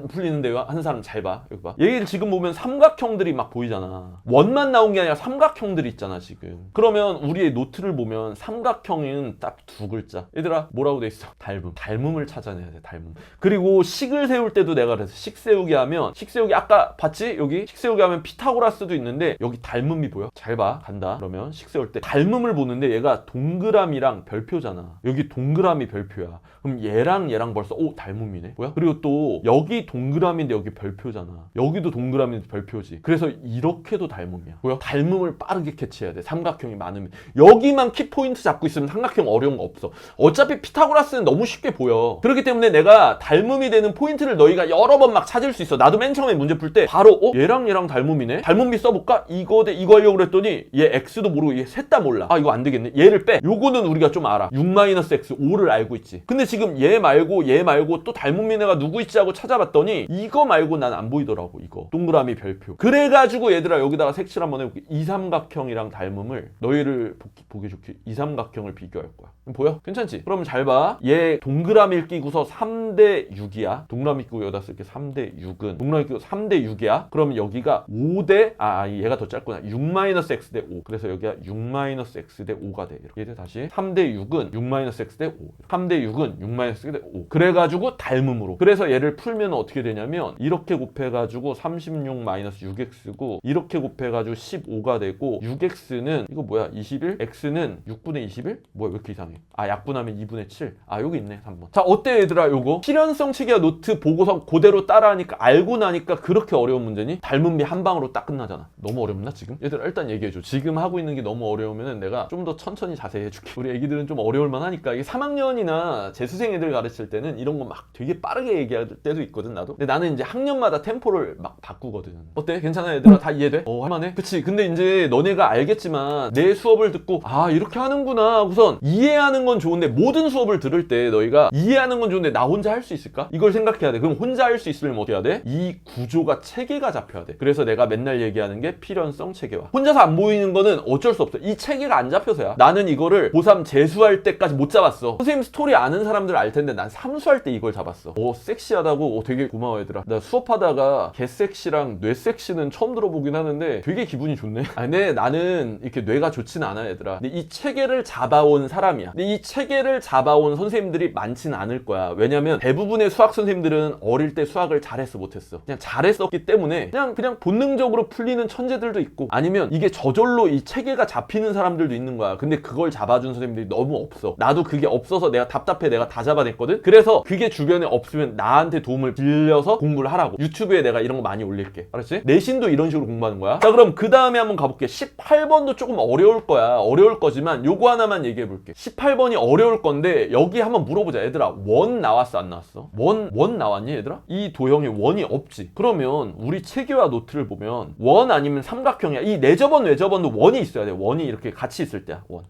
풀리는데요 하는 사람 잘 봐. 여기 봐. 얘를 지금 보면 삼각형들이 막 보이잖아. 원만 나온 게 아니라 삼각형들이 있잖아 지금. 그러면 우리의 노트를 보면 삼각형은 딱 두 글자. 얘들아 뭐라고 돼 있어? 닮음. 닮음을 찾아내야 돼. 닮음. 그리고 식을 세울 때도 내가 그래서 식 세우기 하면 식 세우기 아까 봤지? 여기 식 세우기 하면 피타고라스도 있는데 여기 닮음이 보여? 잘 봐. 간다. 그러면 식 세울 때 닮음을 보는데 얘가 동그라미랑 별표잖아. 여기 동그라미 별표야. 그럼 얘랑 벌써 닮음이네. 뭐야? 그리고 또 여기 동그라미인데 여기 별표잖아. 여기도 동그라미인데 별표지. 그래서 이렇게도 닮음이야. 뭐야? 닮음을 빠르게 캐치해야 돼. 삼각형이 많으면. 여기만 키포인트 잡고 있으면 삼각형 어려운 거 없어. 어차피 피타고라스는 너무 쉽게 보여. 그렇기 때문에 내가 닮음이 되는 포인트를 너희가 여러 번 막 찾을 수 있어. 나도 맨 처음에 문제 풀 때 바로 얘랑 닮음이네. 닮음비 써볼까? 이거 대 이거 하려고 그랬더니 얘 X도 모르고 얘 셋 다 몰라. 이거 안 되겠네. 얘를 빼. 요거는 우리가 좀 알아. 6-X 5를 알고 있지. 근데 지금 얘 말고 또 닮은 애가 누구 있지 하고 찾아봤더니 이거 말고 난 안 보이더라고. 이거 동그라미 별표. 그래가지고 얘들아 여기다가 색칠 한번 해볼게. 이 삼각형이랑 닮음을 너희를 보기 좋게 이 삼각형을 비교할 거야. 보여? 괜찮지? 그럼 잘 봐. 얘 동그라미를 끼고서 3대6이야. 동그라미 끼고 여기다 쓸게. 3대6은 동그라미 끼고 3대6이야. 그럼 여기가 5대 얘가 더 짧구나. 6-X 대 5. 그래서 여기가 6-X 대 5가 돼. 이렇게 돼. 다시 3대6은 6-X 대 5. 3대6은 6-X 대 5. 그래가지고 닮음으로. 그래서 얘를 풀면 어떻게 되냐면 이렇게 곱해가지고 36-6x고 이렇게 곱해가지고 15가 되고 6x는 이거 뭐야? 21? x는 6분의 21? 뭐야 왜 이렇게 이상해? 약분하면 2분의 7. 여기 있네 3번. 자 어때 얘들아 요거? 실현성 체계와 노트 보고서 그대로 따라하니까 알고 나니까 그렇게 어려운 문제니? 닮음비 한 방으로 딱 끝나잖아. 너무 어렵나 지금? 얘들아 일단 얘기해줘. 지금 하고 있는 게 너무 어려우면 내가 좀 더 천천히 자세히 해줄게. 우리 애기들은 좀 어려울 만하니까. 이게 3학년이나 재수생 애들 가르칠 때는 이런 거 막 되게 빠르게 얘기할 때도 있거든 나도. 근데 나는 이제 학년마다 템포를 막 바꾸거든. 어때? 괜찮아 얘들아? 다 이해돼? 할만해? 그치. 근데 이제 너네가 알겠지만 내 수업을 듣고 이렇게 하는구나 우선 이해하는 건 좋은데 모든 수업을 들을 때 너희가 이해하는 건 좋은데 나 혼자 할 수 있을까? 이걸 생각해야 돼. 그럼 혼자 할 수 있으려면 어떻게 해야 돼? 이 구조가 체계가 잡혀야 돼. 그래서 내가 맨날 얘기하는 게 필연성 체계화. 혼자서 안 보이는 거는 어쩔 수 없어. 이 체계가 안 잡혀서야. 나는 이거를 고3 재수할 때까지 못 잡았어. 선생님 스토리 아는 사람들 알 텐데 난 삼수할 때 이걸 잡았어. 섹시하다고. 되게 고마워 얘들아. 나 수업하다가 개섹시랑 뇌섹시는 처음 들어보긴 하는데 되게 기분이 좋네. 근데 나는 이렇게 뇌가 좋진 않아 얘들아. 근데 이 체계를 잡아온 사람이야. 근데 이 체계를 잡아온 선생님들이 많진 않을 거야. 왜냐면 대부분의 수학 선생님들은 어릴 때 수학을 잘했어 못했어. 그냥 잘했었기 때문에 그냥 본능적으로 풀리는 천재들도 있고 아니면 이게 저절로 이 체계가 잡히는 사람들도 있는 거야. 근데 그걸 잡아준 선생님들이 너무 없어. 나도 그게 없어서 내가 답답해. 내가 다 잡아냈거든. 그래서 그게 주변에 없으면 나한테 도움을 빌려서 공부를 하라고. 유튜브에 내가 이런 거 많이 올릴게. 알았지? 내신도 이런 식으로 공부하는 거야. 자 그럼 그 다음에 한번 가볼게. 18번도 조금 어려울 거야. 어려울 거지만 요거 하나만 얘기해 볼게. 18번이 어려울 건데 여기 한번 물어보자. 얘들아 원 나왔어 안 나왔어? 원 나왔니 얘들아? 이 도형에 원이 없지. 그러면 우리 체계와 노트를 보면 원 아니면 삼각형이야. 이 내저번도 원이 있어야 돼. 원이 이렇게 같이 있을 때야. 원.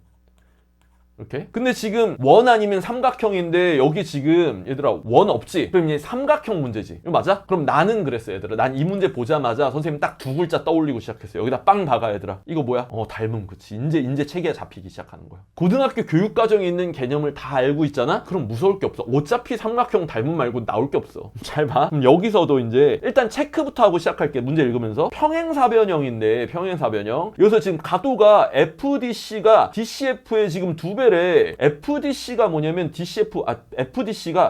이렇게. 근데 지금 원 아니면 삼각형인데 여기 지금 얘들아 원 없지? 그럼 이제 삼각형 문제지. 이거 맞아? 그럼 나는 그랬어 얘들아. 난 이 문제 보자마자 선생님 딱 두 글자 떠올리고 시작했어. 여기다 빵 박아 얘들아. 이거 뭐야? 닮음. 그치. 이제 체계가 잡히기 시작하는 거야. 고등학교 교육과정에 있는 개념을 다 알고 있잖아? 그럼 무서울 게 없어. 어차피 삼각형 닮음 말고 나올 게 없어. 잘 봐. 그럼 여기서도 이제 일단 체크부터 하고 시작할게. 문제 읽으면서 평행사변형인데 평행사변형. 여기서 지금 각도가 FDC가 DCF의 지금 2배래. FDC가 뭐냐면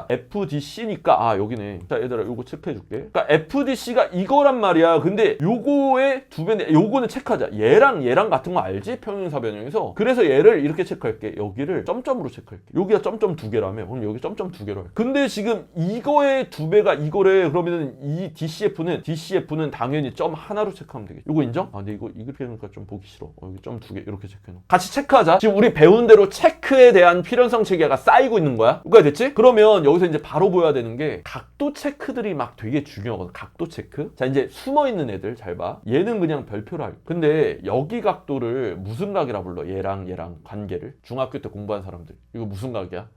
FDC니까 여기네. 자 얘들아 요거 체크해 줄게. 그러니까 FDC가 이거란 말이야. 근데 요거의 2배인데 요거는 체크하자. 얘랑 같은 거 알지? 평행사변형에서. 그래서 얘를 이렇게 체크할게. 여기를 점점으로 체크할게. 여기가 점점 2개라며. 그럼 여기 점점 2개로 해. 근데 지금 이거의 2배가 이거래. 그러면은 이 DCF는 당연히 점 하나로 체크하면 되겠지. 요거 인정? 근데 이거 이렇게 해놓으니까 좀 보기 싫어. 여기 점 2개 이렇게 체크해놓고 같이 체크하자. 지금 우리 배운 대로 체크에 대한 필연성 체계가 쌓이고 있는 거야. 이거 됐지? 그러면 여기서 이제 바로 보여야 되는 게 각도 체크들이 막 되게 중요하거든. 각도 체크. 자 이제 숨어있는 애들 잘 봐. 얘는 그냥 별표로 알고. 근데 여기 각도를 무슨 각이라 불러? 얘랑 관계를. 중학교 때 공부한 사람들. 이거 무슨 각이야?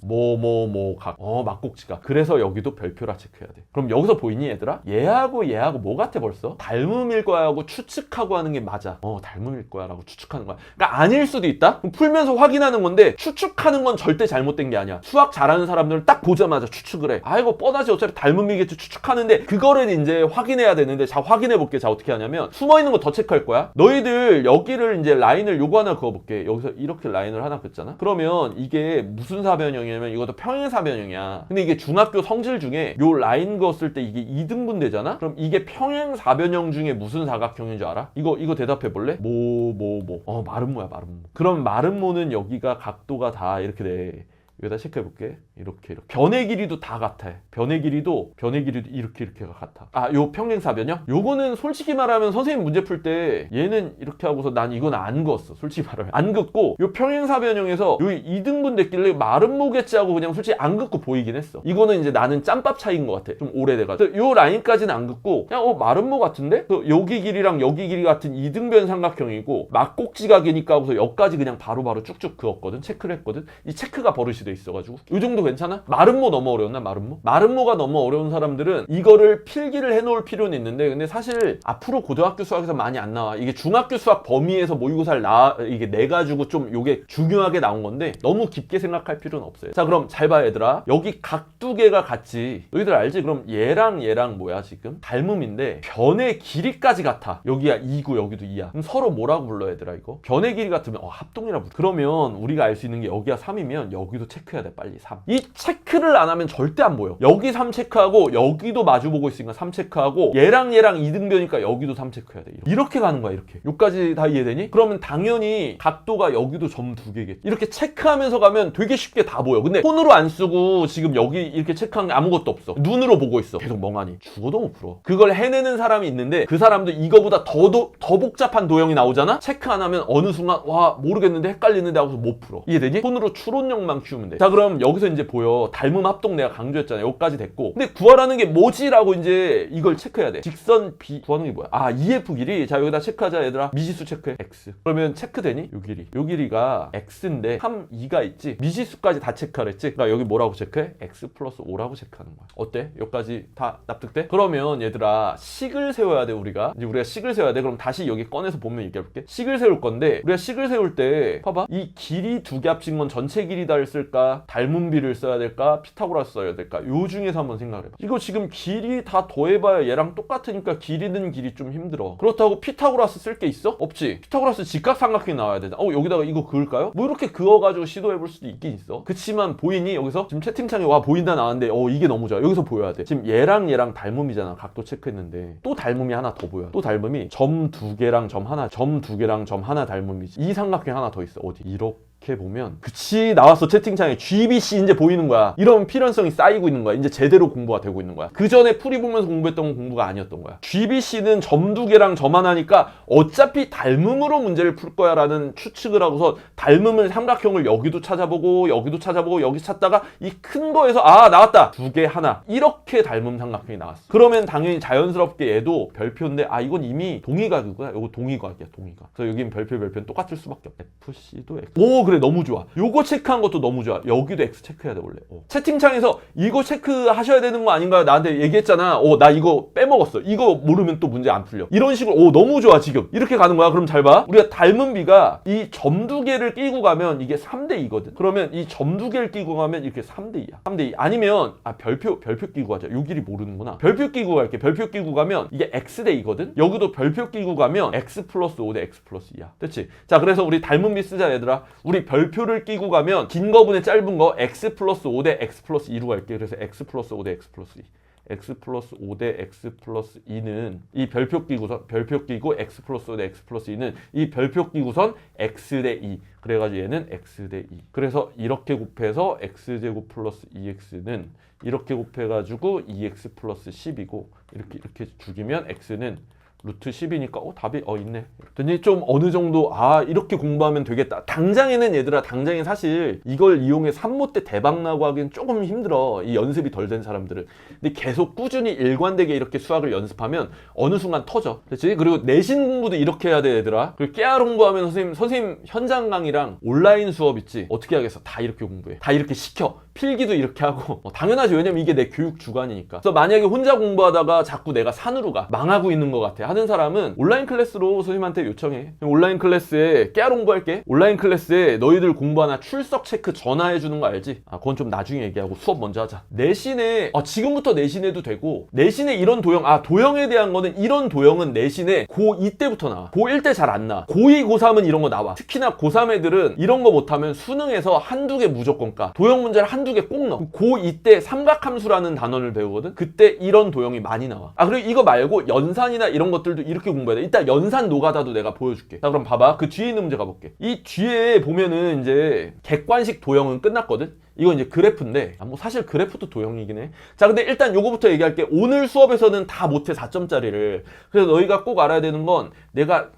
각. 막곡지각. 그래서 여기도 별표라 체크해야 돼. 그럼 여기서 보이니 얘들아? 얘하고 뭐 같아 벌써? 닮음일 거야 하고 추측하고 하는 게 맞아. 닮음일 거야 라고 추측하는 거야. 그러니까 아닐 수도 있다? 그럼 풀면서 확인하는 건데 근데 추측하는 건 절대 잘못된 게 아니야. 수학 잘하는 사람들은 딱 보자마자 추측을 해. 아 이거 뻔하지 어차피 닮음이겠지 추측하는데 그거를 이제 확인해야 되는데 자 확인해 볼게. 자 어떻게 하냐면 숨어있는 거 더 체크할 거야. 너희들 여기를 이제 라인을 요거 하나 그어볼게. 여기서 이렇게 라인을 하나 긋잖아. 그러면 이게 무슨 사변형이냐면 이것도 평행사변형이야. 근데 이게 중학교 성질 중에 요 라인 그었을 때 이게 2등분 되잖아. 그럼 이게 평행사변형 중에 무슨 사각형인 줄 알아? 이거 대답해 볼래? 마름모야 마름모. 그럼 마름모는 여기가 각도가 다 이렇게 돼. 여기다 체크해 볼게. 이렇게 변의 길이도 다 같아. 변의 길이도 이렇게가 같아. 아, 요 평행사변형? 요거는 솔직히 말하면 선생님 문제 풀 때 얘는 이렇게 하고서 난 이건 안 그었어. 솔직히 말하면 안 긋고 요 평행사변형에서 여기 2등분 됐길래 마름모겠지 하고 그냥 솔직히 안 긋고 보이긴 했어. 이거는 이제 나는 짬밥 차이인 것 같아. 좀 오래돼가지고 요 라인까지는 안 긋고 그냥 마름모 같은데? 여기 길이랑 여기 길이 같은 2등변 삼각형이고 막꼭지각이니까 하고서 여기까지 그냥 바로바로 쭉쭉 그었거든. 체크를 했거든. 이 체크가 버릇이 돼 있어가지고 요 정도 괜찮아? 마름모 너무 어려웠나? 마름모가 너무 어려운 사람들은 이거를 필기를 해놓을 필요는 있는데 근데 사실 앞으로 고등학교 수학에서 많이 안 나와. 이게 중학교 수학 범위에서 모의고사를 이게 내가지고 좀 요게 중요하게 나온 건데 너무 깊게 생각할 필요는 없어요. 자 그럼 잘 봐 얘들아. 여기 각 두 개가 같이 너희들 알지? 그럼 얘랑 뭐야 지금? 닮음인데 변의 길이까지 같아. 여기야 2고 여기도 2야. 그럼 서로 뭐라고 불러 얘들아 이거? 변의 길이 같으면 합동이라 불러. 그러면 우리가 알 수 있는 게 여기가 3이면 여기도 체크해야 돼 빨리 3. 이 체크를 안 하면 절대 안 보여. 여기 3 체크하고 여기도 마주보고 있으니까 3 체크하고 얘랑 2등변이니까 여기도 3 체크해야 돼. 이렇게 가는 거야 이렇게. 여기까지 다 이해되니? 그러면 당연히 각도가 여기도 점 2개겠지. 이렇게 체크하면서 가면 되게 쉽게 다 보여. 근데 손으로 안 쓰고 지금 여기 이렇게 체크한 게 아무것도 없어. 눈으로 보고 있어. 계속 멍하니. 죽어도 못 풀어. 그걸 해내는 사람이 있는데 그 사람도 이거보다 더 복잡한 도형이 나오잖아? 체크 안 하면 어느 순간 와 모르겠는데 헷갈리는데 하고서 못 풀어. 이해되니? 손으로 추론력만 키우면 돼. 자 그럼 여기서 이제 보여. 닮음 합동 내가 강조했잖아. 여기까지 됐고. 근데 구하라는 게 뭐지라고 이제 이걸 체크해야 돼. 직선 B 구하는 게 뭐야? 아 EF 길이. 자 여기다 체크하자 얘들아. 미지수 체크해. X. 그러면 체크되니? 요 길이. 요 길이가 X인데 3, 2가 있지. 미지수까지 다 체크하랬지. 그러니까 여기 뭐라고 체크해? X 플러스 5라고 체크하는 거야. 어때? 여기까지 다 납득돼? 그러면 얘들아 식을 세워야 돼 우리가. 이제 우리가 식을 세워야 돼. 그럼 다시 여기 꺼내서 보면 얘기해볼게. 식을 세울 건데 우리가 식을 세울 때 봐봐. 이 길이 두 개 합친 건 전체 길이다를 쓸까? 닮음비를 써야 될까? 피타고라스 써야 될까? 요 중에서 한번 생각해봐. 이거 지금 길이 다 더해봐야 얘랑 똑같으니까 길이는 길이 좀 힘들어. 그렇다고 피타고라스 쓸 게 있어? 없지. 피타고라스 직각삼각형이 나와야 되잖아. 여기다가 이거 그을까요? 뭐 이렇게 그어가지고 시도해볼 수도 있긴 있어. 그치만 보이니? 여기서 지금 채팅창에 와 보인다 나왔는데 이게 너무 좋아. 여기서 보여야 돼. 지금 얘랑 닮음이잖아. 각도 체크했는데 또 닮음이 하나 더 보여. 또 닮음이 점 2개랑 점 하나, 점 2개랑 점 하나 닮음이지. 이 삼각형 하나 더 있어. 어디? 이렇게 보면 그치 나왔어. 채팅창에 GBC 이제 보이는 거야. 이런 필연성이 쌓이고 있는 거야. 이제 제대로 공부가 되고 있는 거야. 그 전에 풀이 보면서 공부했던 건 공부가 아니었던 거야. GBC는 점 2개랑 점 하나니까 어차피 닮음으로 문제를 풀 거야 라는 추측을 하고서 닮음을 삼각형을 여기도 찾아보고 여기 찾다가 이 큰 거에서 나왔다. 2개 하나. 이렇게 닮음 삼각형이 나왔어. 그러면 당연히 자연스럽게 얘도 별표인데 이건 이미 동의각이구나. 이거 동의각이야. 동의각. 그래서 여기는 별표는 똑같을 수밖에 없어. FC도 X. 그래 너무 좋아. 요거 체크한 것도 너무 좋아. 여기도 X 체크해야 돼 원래. 채팅창에서 이거 체크하셔야 되는 거 아닌가요? 나한테 얘기했잖아. 나 이거 빼먹었어. 이거 모르면 또 문제 안 풀려. 이런 식으로 너무 좋아 지금. 이렇게 가는 거야. 그럼 잘 봐. 우리가 닮음비가 이 점 2개를 끼고 가면 이게 3대2거든. 그러면 이 점 2개를 끼고 가면 이렇게 3대2야. 3대2. 아니면 별표 끼고 가자. 요 길이 모르는구나. 별표 끼고 갈게. 별표 끼고 가면 이게 X대2거든. 여기도 별표 끼고 가면 X 플러스 5대 X 플러스 2야. 됐지? 자 그래서 우리 닮음비 쓰자 얘들아. 우리 별표를 끼고 가면 긴 거분의 짧은 거 X 플러스 5대 X 플러스 2로 갈게. 그래서 X 플러스 5대 X 플러스 2. X 플러스 5대 X 플러스 2는 이 별표 끼고 X 플러스 5대 X 플러스 2는 이 별표 끼고선 X 대 2. 그래가지고 얘는 X 대 2. 그래서 이렇게 곱해서 X제곱 플러스 2X는 이렇게 곱해가지고 2X 플러스 10이고 이렇게 죽이면 X는 루트 10이니까 답이 있네. 그랬더니 좀 어느 정도 이렇게 공부하면 되겠다. 당장에는 얘들아 당장에 사실 이걸 이용해 산모 때 대박 나고 하기는 조금 힘들어. 이 연습이 덜 된 사람들은. 근데 계속 꾸준히 일관되게 이렇게 수학을 연습하면 어느 순간 터져. 그렇지? 그리고 내신 공부도 이렇게 해야 돼 얘들아. 그리고 깨알 공부하면 선생님 현장 강의랑 온라인 수업 있지. 어떻게 하겠어? 다 이렇게 공부해. 다 이렇게 시켜. 필기도 이렇게 하고 당연하지. 왜냐면 이게 내 교육 주관이니까. 그래서 만약에 혼자 공부하다가 자꾸 내가 산으로 가. 망하고 있는 것 같아. 하는 사람은 온라인 클래스로 선생님한테 요청해. 온라인 클래스에 깨알 홍보할게. 온라인 클래스에 너희들 공부하나 출석 체크 전화해주는 거 알지? 그건 좀 나중에 얘기하고 수업 먼저 하자. 내신에 지금부터 내신해도 되고, 내신에 이런 도형, 도형에 대한 거는 이런 도형은 내신에 고2 때부터 나와. 고1 때 잘 안 나와. 고2, 고3은 이런 거 나와. 특히나 고3 애들은 이런 거 못하면 수능에서 한두 개 무조건 까. 도형 문제를 한두 개 꼭 넣어. 고2 때 삼각함수라는 단원을 배우거든. 그때 이런 도형이 많이 나와. 그리고 이거 말고 연산이나 이런 것들도 이렇게 공부해야 돼. 이따 연산 노가다도 내가 보여줄게. 자, 그럼 봐봐. 그 뒤에 있는 문제 가볼게. 이 뒤에 보면은 이제 객관식 도형은 끝났거든. 이거 이제 그래프인데, 뭐 사실 그래프도 도형이긴 해. 자, 근데 일단 요거부터 얘기할게. 오늘 수업에서는 다 못해, 4점짜리를. 그래서 너희가 꼭 알아야 되는 건, 내가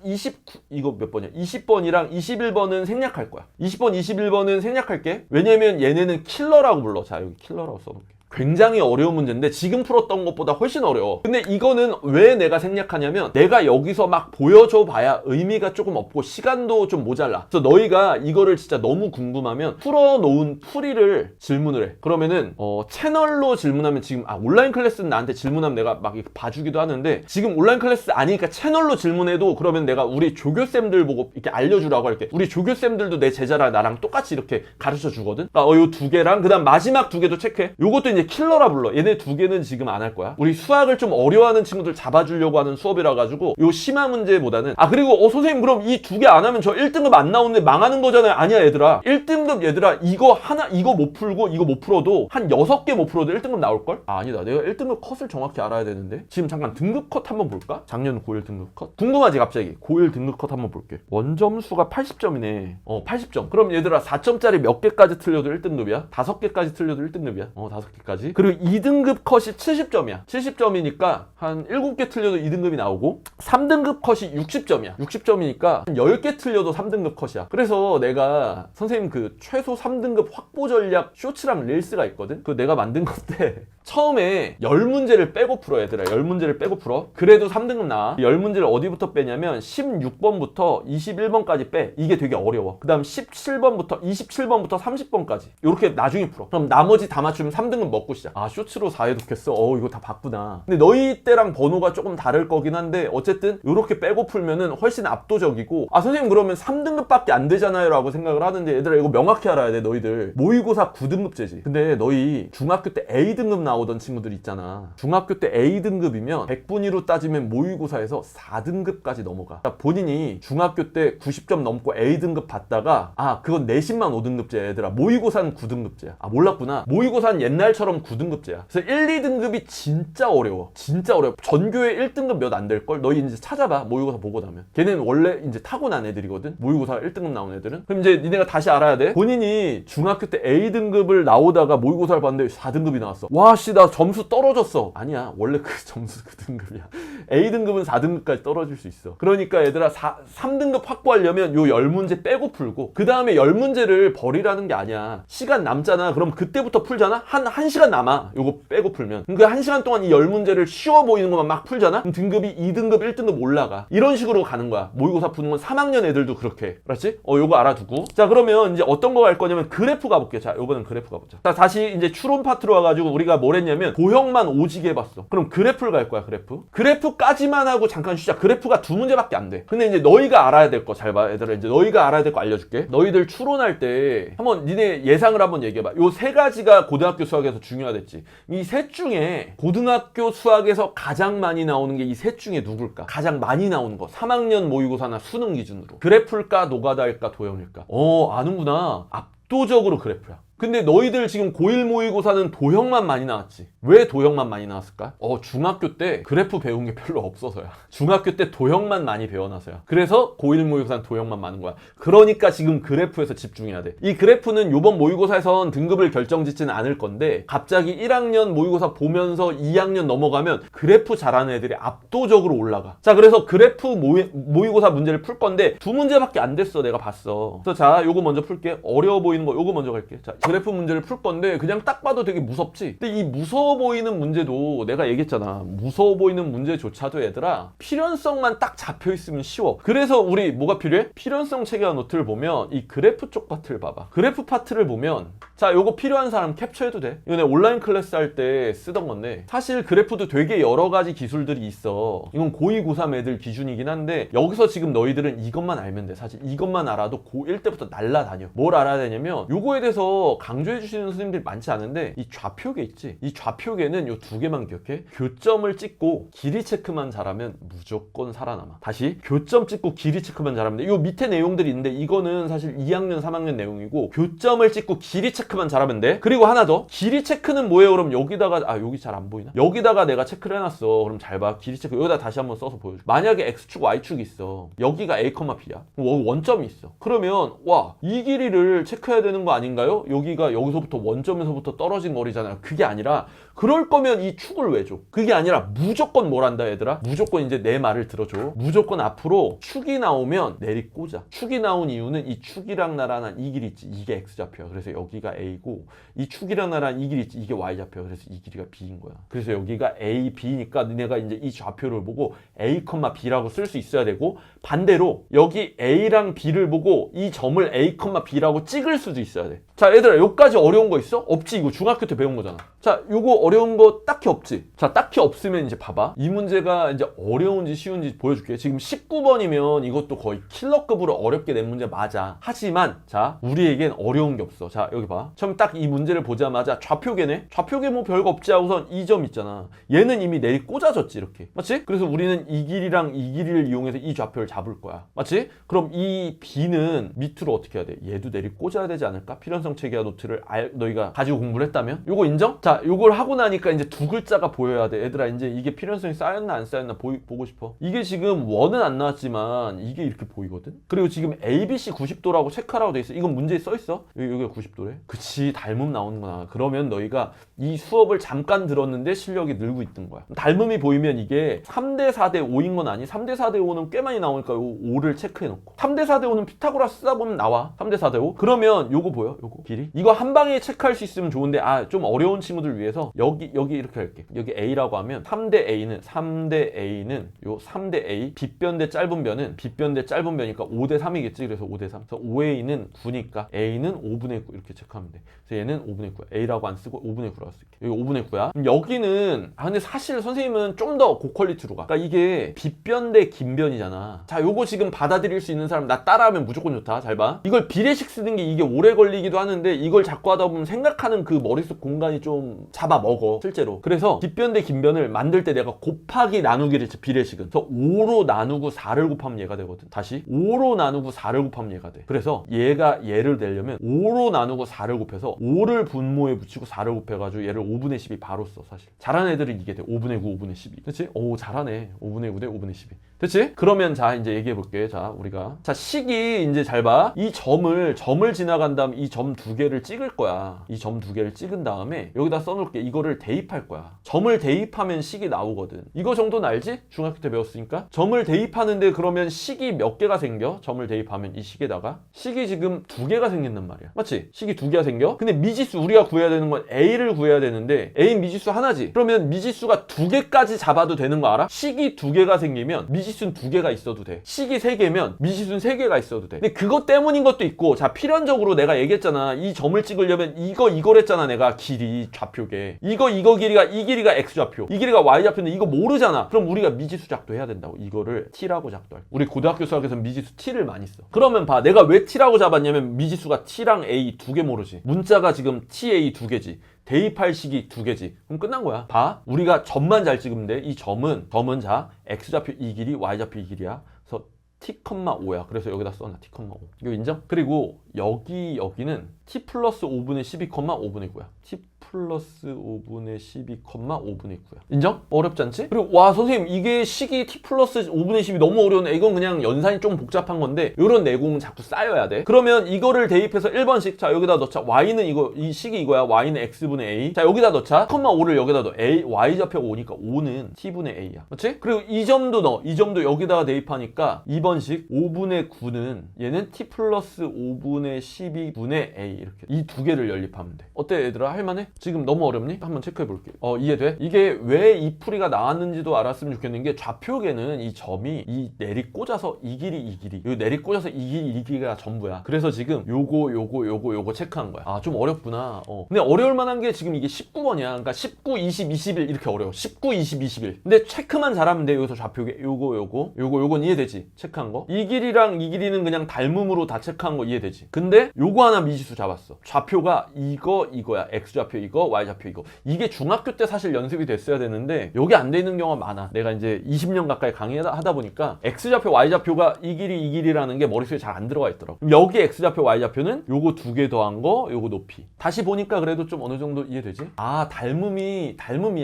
이거 몇 번이야? 20번이랑 21번은 생략할 거야. 20번, 21번은 생략할게. 왜냐면 얘네는 킬러라고 불러. 자, 여기 킬러라고 써놓을게. 굉장히 어려운 문제인데 지금 풀었던 것보다 훨씬 어려워. 근데 이거는 왜 내가 생략하냐면, 내가 여기서 막 보여줘 봐야 의미가 조금 없고 시간도 좀 모자라. 그래서 너희가 이거를 진짜 너무 궁금하면 풀어놓은 풀이를 질문을 해. 그러면은 채널로 질문하면 지금 온라인 클래스는 나한테 질문하면 내가 막 봐주기도 하는데, 지금 온라인 클래스 아니니까 채널로 질문해도 그러면 내가 우리 조교쌤들 보고 이렇게 알려주라고 할게. 우리 조교쌤들도 내 제자라 나랑 똑같이 이렇게 가르쳐 주거든. 그러니까 요 두 개랑 그다음 마지막 두 개도 체크해. 요것도 이제 킬러라 불러. 얘네 두 개는 지금 안 할 거야. 우리 수학을 좀 어려워하는 친구들 잡아주려고 하는 수업이라 가지고 요 심화 문제보다는. 그리고 선생님 그럼 이 두 개 안 하면 저 1등급 안 나오는데 망하는 거잖아요. 아니야 얘들아. 1등급 얘들아, 이거 못 풀고 이거 못 풀어도 한 6개 못 풀어도 1등급 나올걸? 아니다. 내가 1등급 컷을 정확히 알아야 되는데. 지금 잠깐 등급 컷 한번 볼까? 작년 고1 등급 컷. 궁금하지 갑자기. 고1 등급 컷 한번 볼게. 원점수가 80점이네. 80점. 그럼 얘들아 4점짜리 몇 개까지 틀려도 1등급이야? 5개까지 틀려도 1등급이야. 5개까지. 그리고 2등급 컷이 70점이야. 70점이니까 한 7개 틀려도 2등급이 나오고, 3등급 컷이 60점이야. 60점이니까 한 10개 틀려도 3등급 컷이야. 그래서 내가 선생님 그 최소 3등급 확보 전략 쇼츠랑 릴스가 있거든? 그거 내가 만든 건데 처음에 10문제를 빼고 풀어. 얘들아 10문제를 빼고 풀어. 그래도 3등급 나와. 10문제를 어디부터 빼냐면 16번부터 21번까지 빼. 이게 되게 어려워. 그 다음 17번부터 27번부터 30번까지 이렇게 나중에 풀어. 그럼 나머지 다 맞추면 3등급 먹고 시작. 쇼츠로 4해독했어. 이거 다 봤구나. 근데 너희 때랑 번호가 조금 다를 거긴 한데 어쨌든 이렇게 빼고 풀면은 훨씬 압도적이고, 선생님 그러면 3등급밖에 안 되잖아요 라고 생각을 하는데, 얘들아 이거 명확히 알아야 돼. 너희들 모의고사 9등급제지. 근데 너희 중학교 때 A등급 나오던 친구들 있잖아. 중학교 때 A등급이면 100분위로 따지면 모의고사에서 4등급까지 넘어가. 그러니까 본인이 중학교 때 90점 넘고 A등급 받다가 그건 내신만 5등급제야 얘들아. 모의고사는 9등급제야. 몰랐구나. 모의고사는 옛날처럼 9등급제야. 그래서 1, 2등급이 진짜 어려워. 진짜 어려워. 전교에 1등급 몇 안 될걸? 너희 이제 찾아봐. 모의고사 보고 나면. 걔는 원래 이제 타고난 애들이거든. 모의고사 1등급 나온 애들은. 그럼 이제 니네가 다시 알아야 돼. 본인이 중학교 때 A등급을 나오다가 모의고사를 봤는데 4등급이 나왔어. 씨, 나 점수 떨어졌어. 아니야. 원래 그 점수 9등급이야. A등급은 4등급까지 떨어질 수 있어. 그러니까 얘들아 3등급 확보하려면 요 10문제 빼고 풀고, 그 다음에 10문제를 버리라는 게 아니야. 시간 남잖아. 그럼 그때부터 풀잖아? 한 1시간 남아. 요거 빼고 풀면. 그 1시간 동안 이 10문제를 쉬워 보이는 것만 막 풀잖아? 그럼 등급이 2등급, 1등급 올라가. 이런 식으로 가는 거야. 모의고사 푸는 건 3학년 애들도 그렇게 해. 그렇지? 요거 알아두고. 자, 그러면 이제 어떤 거 갈 거냐면 그래프 가볼게. 자, 요번엔 그래프 가보자. 자, 다시 이제 추론 파트로 와가지고 우리가 뭘 했냐면 도형만 오지게 해봤어. 그럼 그래프를 갈 거야. 그래프까지만 하고 잠깐 쉬자. 그래프가 2문제밖에 안 돼. 근데 이제 너희가 알아야 될 거 잘 봐. 얘들아 이제 너희가 알아야 될 거 알려줄게. 너희들 추론할 때 한번 니네 예상을 한번 얘기해봐. 요 3가지가 고등학교 수학에서 중요하댔지. 이 셋 중에 고등학교 수학에서 가장 많이 나오는 게 이 셋 중에 누굴까? 가장 많이 나오는 거. 3학년 모의고사나 수능 기준으로. 그래프일까 노가다일까 도형일까? 아는구나. 압도적으로 그래프야. 근데 너희들 지금 고1 모의고사는 도형만 많이 나왔지. 왜 도형만 많이 나왔을까? 중학교 때 그래프 배운 게 별로 없어서야. 중학교 때 도형만 많이 배워놔서야. 그래서 고1 모의고사는 도형만 많은 거야. 그러니까 지금 그래프에서 집중해야 돼. 이 그래프는 요번 모의고사에선 등급을 결정짓지는 않을 건데, 갑자기 1학년 모의고사 보면서 2학년 넘어가면 그래프 잘하는 애들이 압도적으로 올라가. 자, 그래서 그래프 모의고사 문제를 풀 건데 2문제밖에 안 됐어. 내가 봤어. 그래서 자, 요거 먼저 풀게. 어려워 보이는 거 요거 먼저 갈게. 자, 그래프 문제를 풀 건데 그냥 딱 봐도 되게 무섭지. 근데 이 무서워 보이는 문제도 내가 얘기했잖아. 무서워 보이는 문제조차도 얘들아 필연성만 딱 잡혀 있으면 쉬워. 그래서 우리 뭐가 필요해? 필연성 체계화 노트를 보면 이 그래프 쪽 파트를 봐봐. 그래프 파트를 보면 자 요거 필요한 사람 캡처해도 돼. 이거 내가 온라인 클래스 할 때 쓰던 건데 사실 그래프도 되게 여러 가지 기술들이 있어. 이건 고2, 고3 애들 기준이긴 한데 여기서 지금 너희들은 이것만 알면 돼. 사실 이것만 알아도 고1 때부터 날라다녀. 뭘 알아야 되냐면 요거에 대해서 강조해 주시는 선생님들이 많지 않은데 이 좌표계 있지? 이 좌표계는 요 두 개만 기억해. 교점을 찍고 길이 체크만 잘하면 무조건 살아남아. 다시 교점 찍고 길이 체크만 잘하면 돼. 요 밑에 내용들이 있는데 이거는 사실 2학년, 3학년 내용이고 교점을 찍고 길이 체크만 잘하면 돼. 그리고 하나 더. 길이 체크는 뭐예요? 그럼 여기다가 여기 잘 안 보이나? 여기다가 내가 체크를 해놨어. 그럼 잘 봐. 길이 체크 여기다 다시 한번 써서 보여줘. 만약에 X축, Y축이 있어. 여기가 A, B야. 원점이 있어. 그러면 와, 이 길이를 체크해야 되는 거 아닌가요? 여기가 여기서부터 원점에서부터 떨어진 거리잖아요. 그게 아니라 그럴 거면 이 축을 왜 줘? 그게 아니라 무조건 뭘 한다 얘들아? 무조건 이제 내 말을 들어줘. 무조건 앞으로 축이 나오면 내리 꽂아. 축이 나온 이유는 이 축이랑 나란한 이 길이 있지. 이게 X좌표야. 그래서 여기가 A고 이 축이랑 나란한 이 길이 있지. 이게 Y좌표야. 그래서 이 길이가 B인 거야. 그래서 여기가 A, B니까 너네가 이제 이 좌표를 보고 A, B라고 쓸 수 있어야 되고 반대로 여기 A랑 B를 보고 이 점을 A, B라고 찍을 수도 있어야 돼. 자 얘들아 여기까지 어려운 거 있어? 없지. 이거 중학교 때 배운 거잖아. 자 요거 어려운 거 딱히 없지. 자 딱히 없으면 이제 봐봐. 이 문제가 이제 어려운지 쉬운지 보여줄게. 지금 19번이면 이것도 거의 킬러급으로 어렵게 낸 문제 맞아. 하지만 자 우리에겐 어려운 게 없어. 자 여기 봐. 처음 딱 이 문제를 보자마자 좌표계네. 좌표계 뭐 별거 없지 하고선 이 점 있잖아. 얘는 이미 내리 꽂아졌지 이렇게. 맞지? 그래서 우리는 이 길이랑 이 길이를 이용해서 이 좌표를 잡을 거야. 맞지? 그럼 이 B는 밑으로 어떻게 해야 돼? 얘도 내리 꽂아야 되지 않을까? 필연성 체계화 노트를 너희가 가지고 공부를 했다면? 요거 인정? 자 요걸 하고 나니까 이제 두 글자가 보여야 돼. 얘들아 이제 이게 필연성이 쌓였나 안 쌓였나 보고 싶어. 이게 지금 원은 안 나왔지만 이게 이렇게 보이거든? 그리고 지금 ABC 90도라고 체크하라고 돼 있어. 이건 문제에 써 있어? 여기가 90도래? 그치 닮음 나오는구나. 그러면 너희가 이 수업을 잠깐 들었는데 실력이 늘고 있던 거야. 닮음이 보이면 이게 3대 4대 5인 건 아니. 3대 4대 5는 꽤 많이 나오니까 요 5를 체크해 놓고 3대 4대 5는 피타고라스 쓰다 보면 나와. 3대 4대 5 그러면 요거 보여? 요거 길이? 이거 한 방에 체크할 수 있으면 좋은데 좀 어려운 친구들 위해서 여기 이렇게 할게. 여기 A라고 하면 3대 A는 요 3대 A 빗변 대 짧은 변은 빗변 대 짧은 변이니까 5대 3이겠지. 그래서 5대 3. 그래서 5A는 9니까 A는 5분의 9 이렇게 체크하면 돼. 그래서 얘는 5분의 9야. A라고 안 쓰고 5분의 9라고 쓸게. 여기 5분의 9야. 그럼 여기는 근데 사실 선생님은 좀 더 고퀄리티로 가. 그러니까 이게 빗변 대 긴변이잖아. 자 요거 지금 받아들일 수 있는 사람 나 따라하면 무조건 좋다. 잘 봐. 이걸 비례식 쓰는 게 이게 오래 걸리기도 하는데 이걸 자꾸 하다 보면 생각하는 그 머릿속 공간이 좀 잡아먹어 실제로. 그래서 빗변 대 긴변을 만들 때 내가 곱하기 나누기를 했지. 비례식은. 그래서 5로 나누고 4를 곱하면 얘가 되거든. 다시 5로 나누고 4를 곱하면 얘가 돼. 그래서 얘를 내려면 5로 나누고 4를 곱해서 5를 분모에 붙이고 4를 곱해가지고 얘를 5분의 10이 바로 써. 사실 잘하는 애들은 이게 돼. 5분의 9, 5분의 12. 그치? 오 잘하네. 5분의 9 대 5분의 12. 됐지? 그러면 자 이제 얘기해 볼게. 자 우리가 자 식이 이제 잘 봐. 이 점을 지나간 다음 이 점 두 개를 찍을 거야. 이 점 두 개를 찍은 다음에 여기다 써놓을게. 이거를 대입할 거야. 점을 대입하면 식이 나오거든. 이거 정도는 알지? 중학교 때 배웠으니까. 점을 대입하는데 그러면 식이 몇 개가 생겨? 점을 대입하면 이 식에다가 식이 지금 두 개가 생긴단 말이야. 맞지? 식이 두 개가 생겨. 근데 미지수 우리가 구해야 되는 건 A를 구해야 되는데 A 미지수 하나지. 그러면 미지수가 두 개까지 잡아도 되는 거 알아? 식이 두 개가 생기면 미지수는 두 개가 있어도 돼. 식이 세 개면 미지수는 세 개가 있어도 돼. 근데 그것 때문인 것도 있고 자 필연적으로 내가 얘기했잖아. 이 점을 찍으려면 이걸 했잖아. 내가 길이 좌표계. 이거 길이가 이 길이가 X좌표. 이 길이가 Y좌표인데 이거 모르잖아. 그럼 우리가 미지수 작도해야 된다고. 이거를 T라고 작도할. 우리 고등학교 수학에서 미지수 T를 많이 써. 그러면 봐. 내가 왜 T라고 잡았냐면 미지수가 T랑 A 두 개 모르지. 문자가 지금 TA 두 개지. 대입할 식이 두 개지. 그럼 끝난 거야. 봐. 우리가 점만 잘 찍으면 돼. 이 점은 자 X좌표 이 길이 Y좌표 이 길이야. 그래서 T,5야. 그래서 여기다 써놔. T,5. 이거 인정? 그리고 여기는 T 플러스 5분의 12, 5분의 9야. T 플러스 5분의 12, 5분의 9야. 인정? 어렵지 않지? 그리고 와 선생님 이게 식이 t 플러스 5분의 10이 너무 어려운데 이건 그냥 연산이 좀 복잡한 건데 이런 내공은 자꾸 쌓여야 돼. 그러면 이거를 대입해서 1번씩 자 여기다 넣자. y는 이거 이 식이 이거야. y는 x분의 a. 자 여기다 넣자. 5를 여기다 넣어. a y좌표가 5니까 5는 t분의 a야. 그렇지? 그리고 이 점도 넣어. 이 점도 여기다가 대입하니까 2번식 5분의 9는 얘는 t 플러스 5분의 12분의 a 이렇게 이 두 개를 연립하면 돼. 어때 얘들아? 할만해? 지금 너무 어렵니? 한번 체크해 볼게. 이해돼? 이게 왜 이 풀이가 나왔는지도 알았으면 좋겠는 게 좌표계는 이 점이 이 내리 꽂아서 이 길이 이 길이 요 내리 꽂아서 이 길이 이 길이가 전부야. 그래서 지금 요거 체크한 거야. 아 좀 어렵구나. 근데 어려울 만한 게 지금 이게 19번이야. 그러니까 19, 20, 21 이렇게 어려워. 19, 20, 21. 근데 체크만 잘하면 돼. 여기서 좌표계 요건 이해되지? 체크한 거. 이 길이랑 이 길이는 그냥 닮음으로 다 체크한 거 이해되지? 근데 요거 하나 미지수 잡았어. 좌표가 이거야. x좌표 이거, y좌표 이거. 이게 중학교 때 사실 연습이 됐어야 되는데 여기 안 돼 있는 경우가 많아. 내가 이제 20년 가까이 강의하다 보니까 x좌표, y좌표가 이 길이라는 게 머릿속에 잘 안 들어가 있더라고. 그럼 여기 x좌표, y좌표는 요거 두 개 더한 거, 요거 높이. 다시 보니까 그래도 좀 어느 정도 이해되지? 아, 닮음이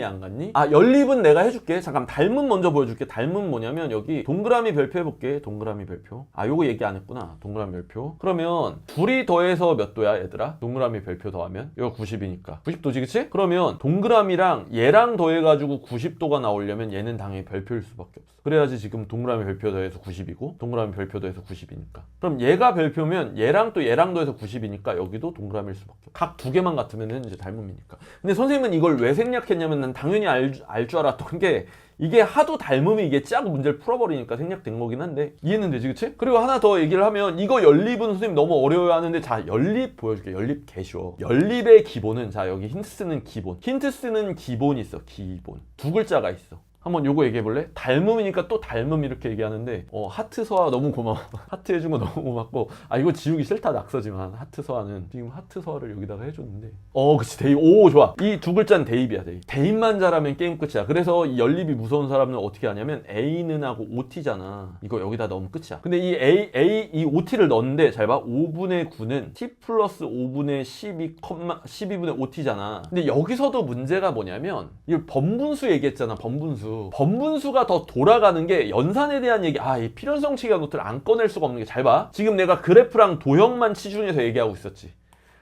안 갔니? 아, 연립은 내가 해줄게. 잠깐 닮음 먼저 보여줄게. 닮음 뭐냐면 여기 동그라미 별표 해볼게. 동그라미 별표. 아, 요거 얘기 안 했구나. 동그라미 별표. 그러면 둘이 더해서 몇 도야, 얘들아? 동그라미 별표 더하면? 이거 90이니까. 90도지, 그치? 그러면 동그라미랑 얘랑 더해가지고 90도가 나오려면 얘는 당연히 별표일 수밖에 없어. 그래야지 지금 동그라미 별표 더해서 90이고 동그라미 별표 더해서 90이니까. 그럼 얘가 별표면 얘랑 또 얘랑 더해서 90이니까 여기도 동그라미일 수밖에 없어. 각 두 개만 같으면은 이제 닮음이니까. 근데 선생님은 이걸 왜 생략했냐면 난 당연히 알 줄 알았던 게 이게 하도 닮음이겠지 하고 문제를 풀어버리니까 생략된 거긴 한데 이해는 되지, 그치? 그리고 하나 더 얘기를 하면 이거 연립은 선생님 너무 어려워하는데 자 연립 보여줄게. 연립 개 쉬워. 연립의 기본은 자 여기 힌트 쓰는 기본. 힌트 쓰는 기본이 있어. 기본. 두 글자가 있어. 한번 요거 얘기해볼래? 닮음이니까 또 닮음 이렇게 얘기하는데 하트 서아 너무 고마워. 하트 해준 거 너무 고맙고 아 이거 지우기 싫다 낙서지만 하트 서아는 지금 하트 서아를 여기다가 해줬는데 그치 대입. 오 좋아. 이 두 글자는 대입이야. 대입만 잘하면 게임 끝이야. 그래서 이 연립이 무서운 사람은 어떻게 하냐면 A는 하고 OT잖아. 이거 여기다 넣으면 끝이야. 근데 이 이 OT를 넣었는데 잘 봐. 5분의 9는 T 플러스 5분의 12분의 OT잖아. 근데 여기서도 문제가 뭐냐면 이 번분수 얘기했잖아. 번분수가 더 돌아가는 게 연산에 대한 얘기. 이 필연성 체계화 노트를 안 꺼낼 수가 없는 게 잘 봐. 지금 내가 그래프랑 도형만 치중해서 얘기하고 있었지.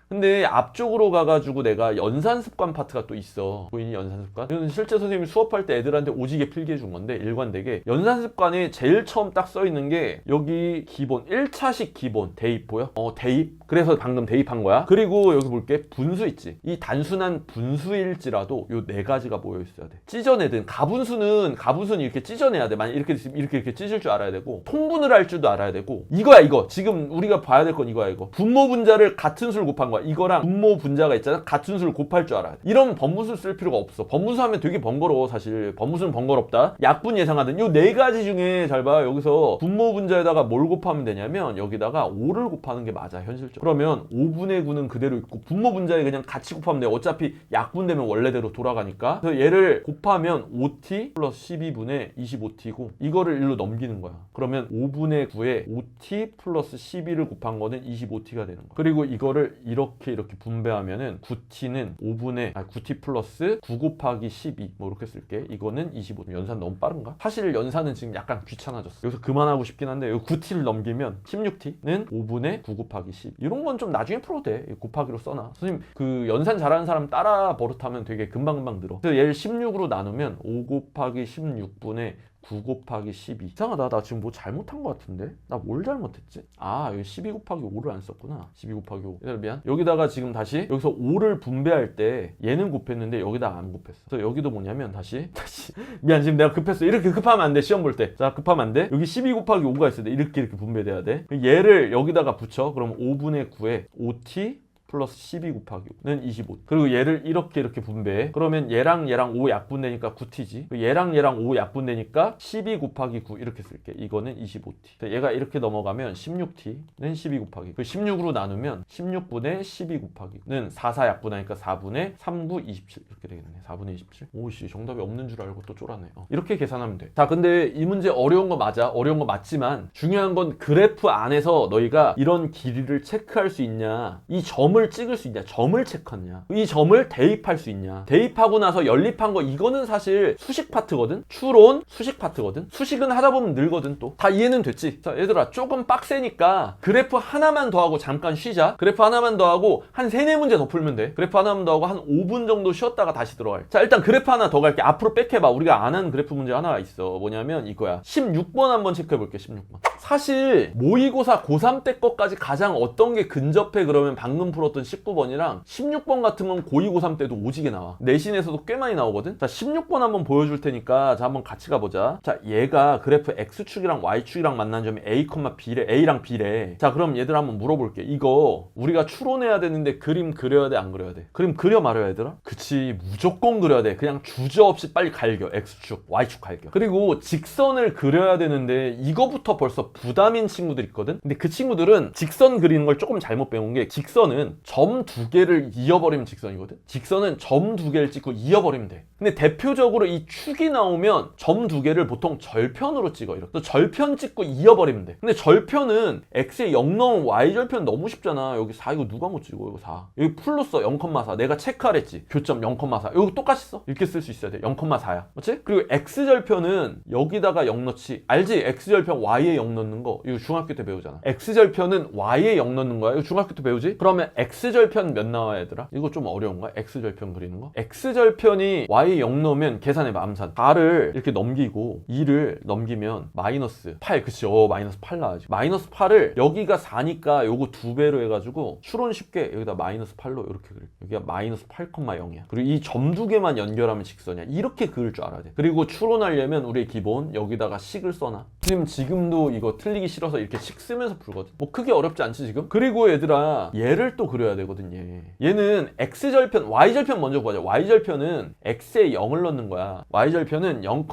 근데 앞쪽으로 가가지고 내가 연산 습관 파트가 또 있어. 보이니 연산 습관? 이건 실제 선생님이 수업할 때 애들한테 오지게 필기해 준 건데 일관되게 연산 습관에 제일 처음 딱 써 있는 게 여기 기본 1차식 기본 대입 보여? 대입. 그래서 방금 대입한 거야. 그리고 여기 볼게. 분수 있지. 이 단순한 분수일지라도 요 네 가지가 모여 있어야 돼. 찢어내든 가분수는 이렇게 찢어내야 돼. 만약 이렇게 찢을 줄 알아야 되고 통분을 할 줄도 알아야 되고 이거야 이거. 지금 우리가 봐야 될 건 이거야 이거. 분모 분자를 같은 수를 곱한 거야. 이거랑 분모 분자가 있잖아. 같은 수를 곱할 줄 알아야 돼. 이러면 번분수 쓸 필요가 없어. 번분수 하면 되게 번거로워 사실. 번분수는 번거롭다. 약분 예상하든 요 네 가지 중에 잘 봐. 여기서 분모 분자에다가 뭘 곱하면 되냐면 여기다가 5를 곱하는 게 맞아 현실적으로. 그러면 5분의 9는 그대로 있고 분모 분자에 그냥 같이 곱하면 돼. 어차피 약분되면 원래대로 돌아가니까. 그래서 얘를 곱하면 5t 플러스 12분의 25t고 이거를 일로 넘기는 거야. 그러면 5분의 9에 5t 플러스 12를 곱한 거는 25t가 되는 거야. 그리고 이거를 이렇게 분배하면은 9t는 9t 플러스 9 곱하기 12 뭐 이렇게 쓸게. 이거는 25. 연산 너무 빠른가? 사실 연산은 지금 약간 귀찮아졌어. 여기서 그만하고 싶긴 한데 여기 9t를 넘기면 16t는 5분의 9 곱하기 12. 이런 건 좀 나중에 풀어도 돼. 곱하기로 써놔. 선생님 그 연산 잘하는 사람 따라 버릇하면 되게 금방금방 늘어. 그래서 얘를 16으로 나누면 5 곱하기 16분의 9 곱하기 12. 이상하다. 나 지금 뭐 잘못한 것 같은데? 나 뭘 잘못했지? 여기 12 곱하기 5를 안 썼구나. 12 곱하기 5. 얘들아 미안. 여기다가 지금 다시 여기서 5를 분배할 때 얘는 곱했는데 여기다가 안 곱했어. 그래서 여기도 뭐냐면 다시 미안 지금 내가 급했어. 이렇게 급하면 안 돼. 시험 볼 때. 자 급하면 안 돼. 여기 12 곱하기 5가 있을 때 이렇게 분배돼야 돼. 얘를 여기다가 붙여. 그럼 5분의 9에 5t 플러스 12 곱하기 5는 25. 그리고 얘를 이렇게 분배해. 그러면 얘랑 5 약분되니까 9t지. 얘랑 5 약분되니까 12 곱하기 9 이렇게 쓸게. 이거는 25t. 얘가 이렇게 넘어가면 16t는 12 곱하기 9. 16으로 나누면 16분의 12 곱하기는 4 약분하니까 4분의 39, 27 이렇게 되겠네. 4분의 27. 오씨 정답이 없는 줄 알고 또 쫄았네. 이렇게 계산하면 돼. 자 근데 이 문제 어려운 거 맞아. 어려운 거 맞지만 중요한 건 그래프 안에서 너희가 이런 길이를 체크할 수 있냐. 이 점을 점을 찍을 수 있냐, 점을 체크하냐, 이 점을 대입할 수 있냐, 대입하고 나서 연립한 거, 이거는 사실 수식 파트거든. 추론 수식 파트거든. 수식은 하다 보면 늘거든. 또 다 이해는 됐지. 자 얘들아, 조금 빡세니까 그래프 하나만 더 하고 잠깐 쉬자. 그래프 하나만 더 하고 한 3-4문제 더 풀면 돼. 그래프 하나만 더 하고 한 5분 정도 쉬었다가 다시 들어갈. 자 일단 그래프 하나 더 갈게. 앞으로 백해봐. 우리가 안 한 그래프 문제 하나가 있어. 뭐냐면 이거야. 16번 한번 체크해볼게. 16번. 사실 모의고사 고3 때 것까지 가장 어떤 게 근접해 그러면 방금 풀었던 19번이랑 16번 같은 건 고2 고3 때도 오지게 나와. 내신에서도 꽤 많이 나오거든. 자 16번 한번 보여줄 테니까 자 한번 같이 가보자. 자 얘가 그래프 X축이랑 Y축이랑 만난 점이 A, B래. A랑 B래. 자 그럼 얘들 한번 물어볼게. 이거 우리가 추론해야 되는데 그림 그려야 돼, 안 그려야 돼? 그림 그려 말아야 얘들아? 그치, 무조건 그려야 돼. 그냥 주저없이 빨리 갈겨. X축, Y축 갈겨. 그리고 직선을 그려야 되는데 이거부터 벌써 부담인 친구들 있거든. 근데 그 친구들은 직선 그리는 걸 조금 잘못 배운 게, 직선은 점 2개를 이어버리면 직선이거든. 직선은 점 2개를 찍고 이어버리면 돼. 근데 대표적으로 이 축이 나오면 점 2개를 보통 절편으로 찍어. 이렇게 또 절편 찍고 이어버리면 돼. 근데 절편은 x에 0 넣으면 y절편 너무 쉽잖아. 여기 4 이거 누가 못 찍어? 이거 4 여기 풀로 써. 0,4 내가 체크하랬지. 교점 0,4 여기 똑같이 써. 이렇게 쓸 수 있어야 돼. 0,4야 맞지? 그리고 x절편은 여기다가 0 넣지. 알지? x절편 y에 0 넣는 거 이거 중학교 때 배우잖아. x절편은 y에 0 넣는 거야. 이거 중학교 때 배우지? 그러면 x절편 몇 나와 얘들아? 이거 좀 어려운 거야? x절편 그리는 거? x절편이 y에 0 넣으면 계산해봐. 암산 4를 이렇게 넘기고 2를 넘기면 마이너스 8. 그치? 마이너스 8 나와야지. 마이너스 8을 여기가 4니까 요거 2배로 해가지고 추론 쉽게 여기다 마이너스 8로 이렇게 그릴. 여기가 마이너스 8,0야. 그리고 이 점 2개만 연결하면 직선이야. 이렇게 그릴 줄 알아야 돼. 그리고 추론하려면 우리의 기본 여기다가 식을 써놔. 지금도 이거 틀리기 싫어서 이렇게 식 쓰면서 풀거든. 뭐 크게 어렵지 않지 지금? 그리고 얘들아 얘를 또 그려야 되거든. 얘는 x절편, y절편 먼저 구하자. y절편은 x에 0을 넣는 거야. y절편은 0,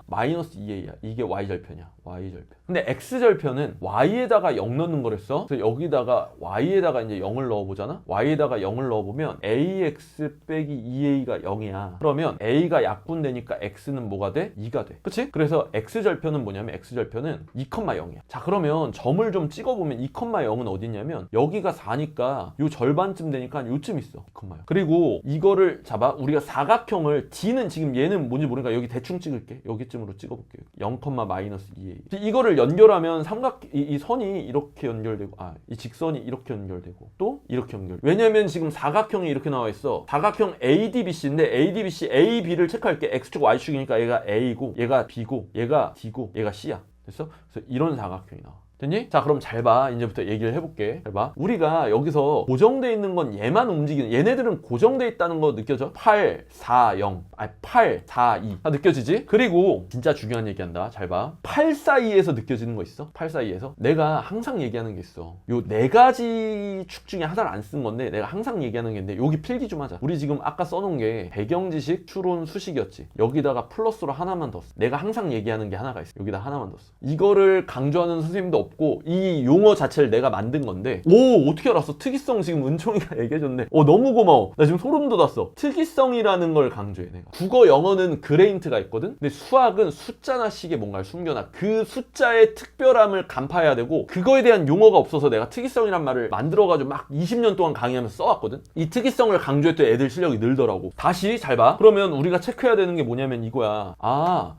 마이너스 2a야. 이게 y절편이야. y절편. 근데 x절편은 y에다가 0 넣는 거랬어. 그래서 여기다가 y에다가 이제 0을 넣어보잖아. y에다가 0을 넣어보면 ax 빼기 2a가 0이야. 그러면 a가 약분되니까 x는 뭐가 돼? 2가 돼. 그치? 그래서 x절편은 뭐냐면 x절편은 2,0이야. 자 그러면 점을 좀 찍어보면 2,0은 어디 있냐면 여기가 4니까 요 절반쯤 되니까 한 요쯤 있어. 2,0. 그리고 이거를 잡아. 우리가 사각형을 d는 지금 얘는 뭔지 모르니까 여기 대충 찍을게. 여기쯤으로 찍어볼게요. 0, 마이너스 2a. 이거를 연결하면 이 선이 이렇게 연결되고 이 직선이 이렇게 연결되고 또 이렇게 왜냐면 지금 사각형이 이렇게 나와 있어. 사각형 ADBC인데 ADBC AB를 체크할게. X축 Y축이니까 얘가 A고 얘가 B고 얘가 D고 얘가 C야. 됐어? 그래서 이런 사각형이 나와. 됐니? 자 그럼 잘 봐. 이제부터 얘기를 해볼게. 잘 봐. 우리가 여기서 고정돼 있는 건 얘만 움직이는, 얘네들은 고정돼 있다는 거 느껴져? 8, 4, 0 8, 4, 2 다 느껴지지? 그리고 진짜 중요한 얘기한다. 잘 봐. 8 사이에서 느껴지는 거 있어? 8 사이에서? 내가 항상 얘기하는 게 있어. 요 4가지 축 중에 하나를 안 쓴 건데 내가 항상 얘기하는 게 있는데 여기 필기 좀 하자. 우리 지금 아까 써놓은 게 배경지식, 추론, 수식이었지. 여기다가 플러스로 하나만 더 써. 내가 항상 얘기하는 게 하나가 있어. 여기다 하나만 더 써. 이거를 강조하는 선생님도 없고 이 용어 자체를 내가 만든 건데, 어떻게 알았어? 특이성 지금 은총이가 얘기해줬네. 너무 고마워. 나 지금 소름 돋았어. 특이성이라는 걸 강조해 내가. 국어, 영어는 그레인트가 있거든. 근데 수학은 숫자나 식에 뭔가를 숨겨놔. 그 숫자의 특별함을 간파해야 되고, 그거에 대한 용어가 없어서 내가 특이성이란 말을 만들어가지고 막 20년 동안 강의하면서 써왔거든. 이 특이성을 강조했더니 애들 실력이 늘더라고. 다시 잘 봐. 그러면 우리가 체크해야 되는 게 뭐냐면 이거야.